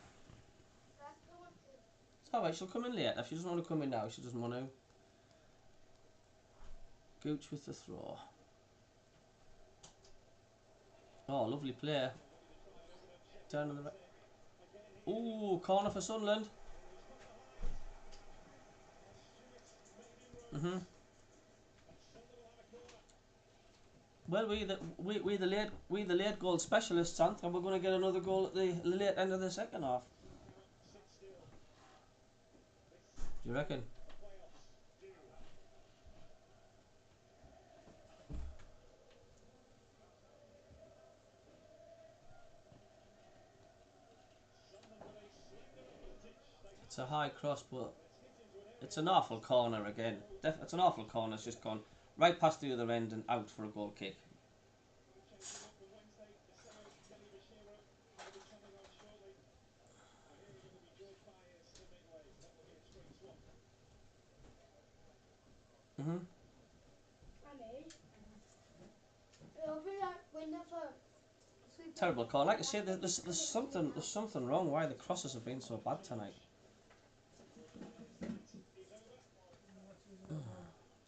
Let's go up to. It's alright, she'll come in later. If she doesn't want to come in now, she doesn't want to. Gooch with the throw. Oh, lovely play. Down on the right. Ooh, corner for Sunderland. Well, we the late goal specialists, and we're going to get another goal at the late end of the second half. Do you reckon? It's a high cross, but it's an awful corner again. It's an awful corner. It's just gone right past the other end and out for a goal kick. Annie, open that window for. Terrible call. Like I say, there's something wrong. Why the crosses have been so bad tonight?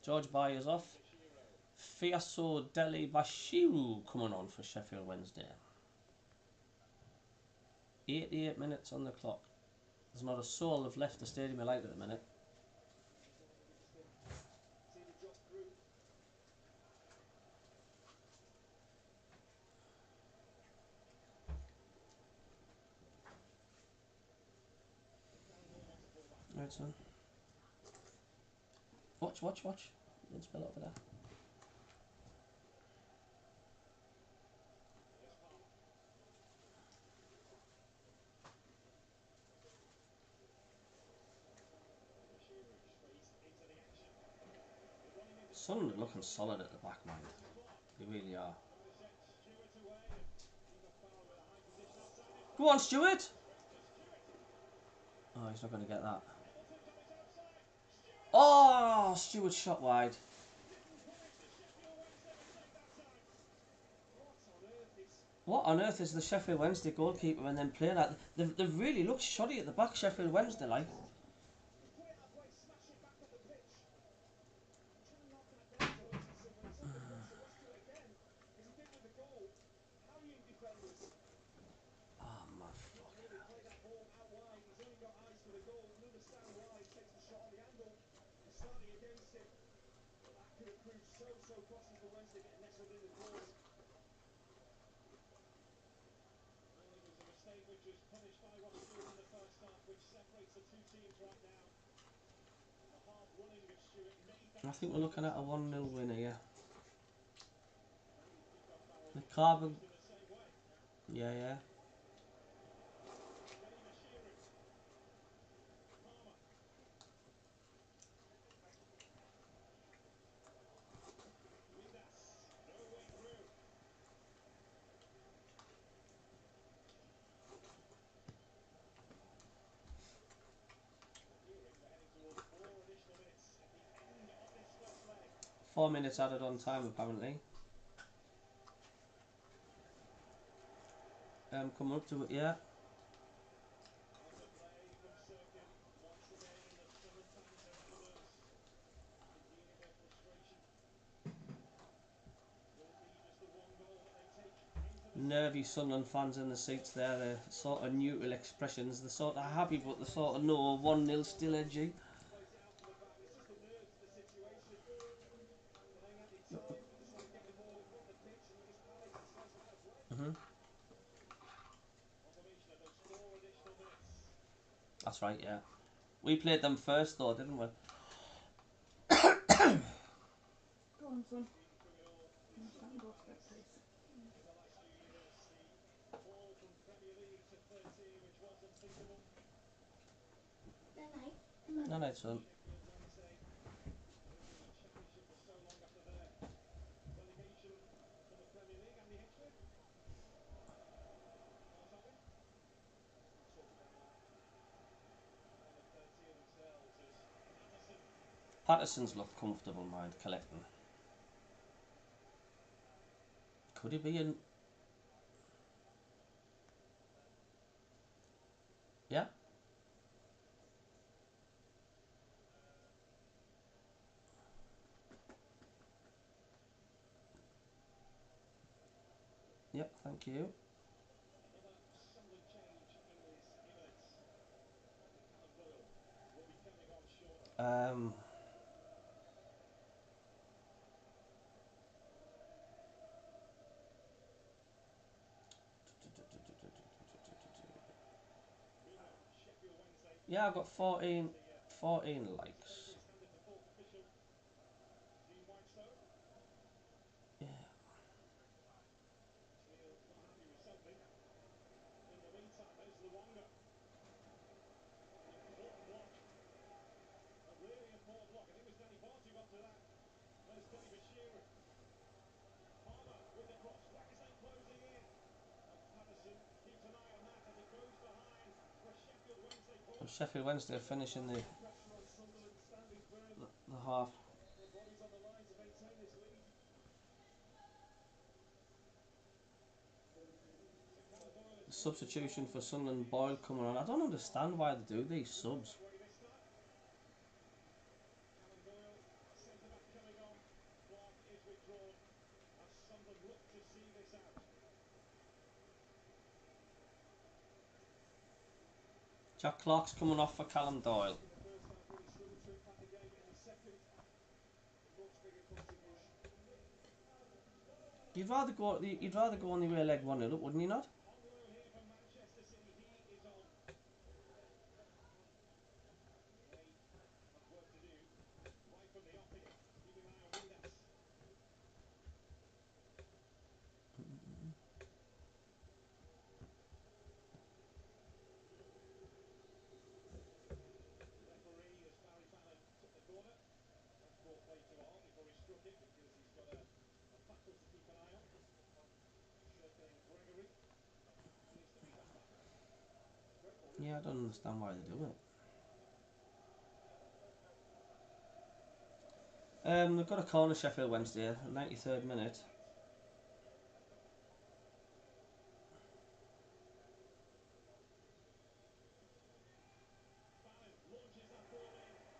George Byers off. Fiaso Deli Bashiru coming on for Sheffield Wednesday. 88 minutes on the clock. There's not a soul have left the Stadium of Light at the minute. Right, son. Watch. Don't spill over there. Sunderland looking solid at the back, man. They really are. Go on, Stuart! Oh, he's not going to get that. Oh, Stewart shot wide. What on earth is the Sheffield Wednesday goalkeeper and then playing that? They've really looked shoddy at the back, Sheffield Wednesday, like. Oh, man. I think we're looking at a 1-0 win here. The Carbon. Yeah. Four minutes added on time, apparently. Coming up to it, yeah. Nervy Sunderland fans in the seats there, they're sort of neutral expressions. They're sort of happy, but they sort of know 1-0 still edgy. That's right, yeah. We played them first though, didn't we? Go on, son. I'm starting to go to bed, please. Night night. No, no, son. Patterson's looked comfortable, mind collecting. Could he be in? Yeah. Yep, thank you. Um, yeah, I've got 14 likes. Yeah. So Sheffield Wednesday are finishing the half. The substitution for Sunderland, Boyle coming on. I don't understand why they do these subs. Jack Clark's coming off for Callum Doyle. You'd rather go on the away leg 1-0 up, wouldn't you not? Yeah, I don't understand why they do it. They've got a corner, Sheffield Wednesday, 93rd minute.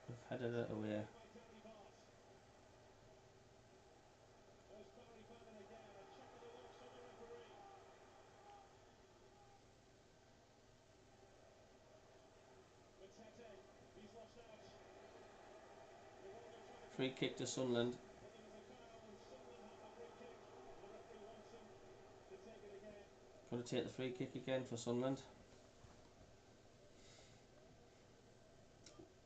They've headed it away. Free kick to Sunderland. Got to take the free kick again for Sunderland.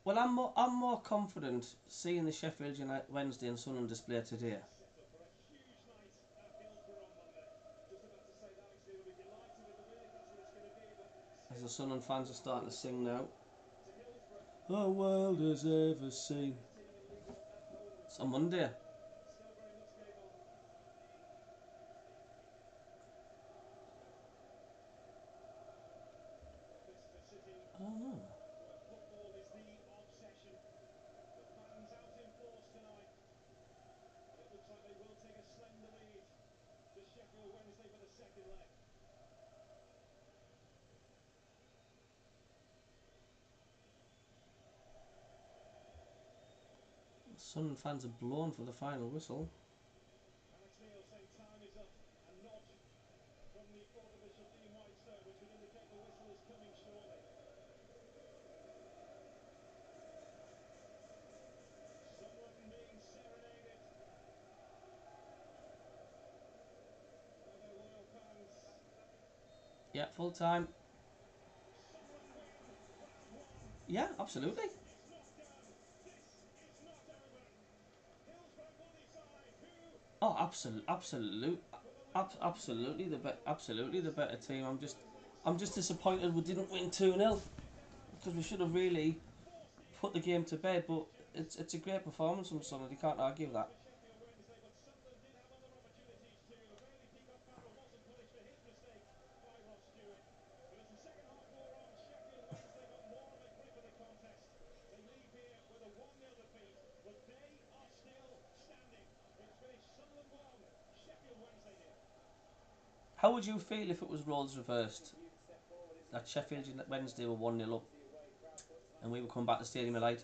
Well, I'm more confident seeing the Sheffield United Wednesday and Sunderland display today. As the Sunderland fans are starting to sing now. The world has ever seen. It's on Monday. I don't know. Sunderland fans are blown for the final whistle. Yeah, full time. Yeah, absolutely. Oh, absolutely the better team. I'm just disappointed we didn't win 2-0 because we should have really put the game to bed. But it's a great performance from Sunderland. You can't argue that. How would you feel if it was roles reversed? That Sheffield Wednesday were 1-0 up and we would come back to Stadium of Light?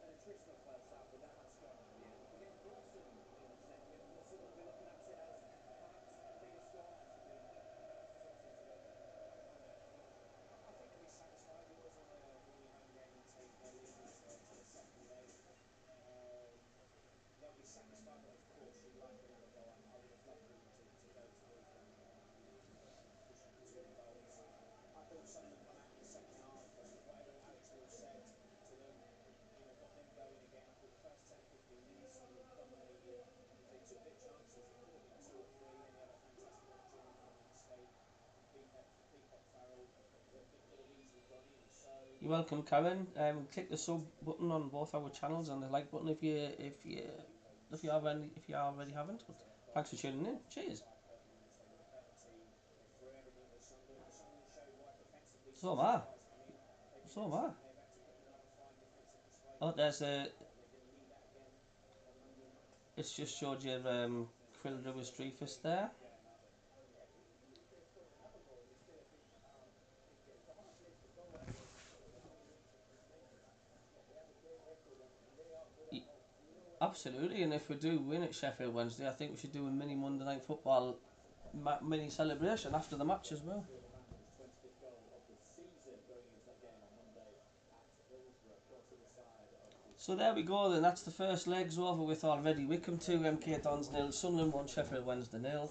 Attritional first half with that match going on here. Against Brookston in the second, will Sunderland be looking at it as perhaps a bigger score? Something to go there. I think they'll be satisfied. You always want to win your home game and take leaders to the second leg. They'll be satisfied, but of course you'd like another goal. I would have loved to go to Brisbane and push on 2 goals. I thought Sunderland come out in the second half and whatever Alex Neil said to them, got them going again. I thought the first 10, 15 minutes Sunderland dominated. They took their chances. It could have been 2 or 3, and they had a fantastic opportunity from a mistake from Peacock Farrell that could have easily gone in. So You're welcome, Karen. Click the sub button on both our channels and the like button if you already haven't. But thanks for tuning in. Cheers. they were the better team. They threw everything at Sunderland. Sunderland showed why defensively So since am you I. guys come in, they've So am been I. excellent. They've had to put another fine defensive display Oh, together. there's a. They're going to need that again on Monday night. It's just showed you Quill Lewis Dreyfus there. Absolutely, and if we do win at Sheffield Wednesday, I think we should do a mini Monday Night Football mini celebration after the match as well. 25th goal of the season going into that game on Monday at Hillsborough. Of course, the other side of the So there we go then, that's the first leg's over with already. Wycombe 2, MK Dons 0, Sunderland 1, Sheffield Wednesday 0.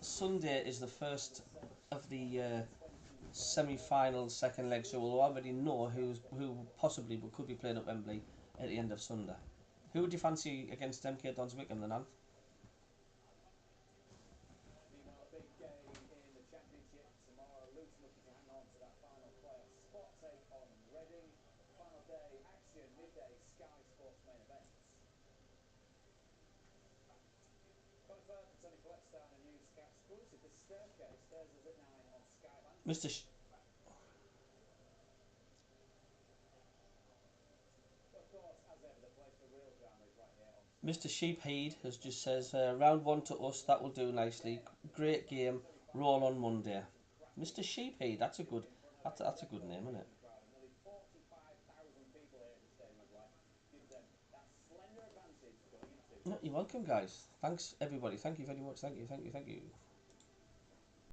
Sunday is the first of the semi-final second leg, so we'll already know who possibly could be playing at Wembley at the end of Sunday. Who would you fancy against MK Dons Wycombe then, Ant? Meanwhile, a big game in the Championship tomorrow. Luton looking to hang on to that final playoff spot. Take on Reading. Final day action, midday Sky Sports main event. Colin Firth and Tony Collette starting a newscast exclusive. The Staircase. Thursdays at 9 on Sky Mr. But of course, as ever, the place for real drama is right here on Mr. Sheephead has just says, round 1 to us, that will do nicely. Great game, roll on Monday. Mr. Sheephead, that's a good name, isn't it? Nearly 45,000 people here at the Stadium of Light. Gives them that slender advantage going into. You're welcome, guys. Thanks, everybody. Thank you very much. Thank you.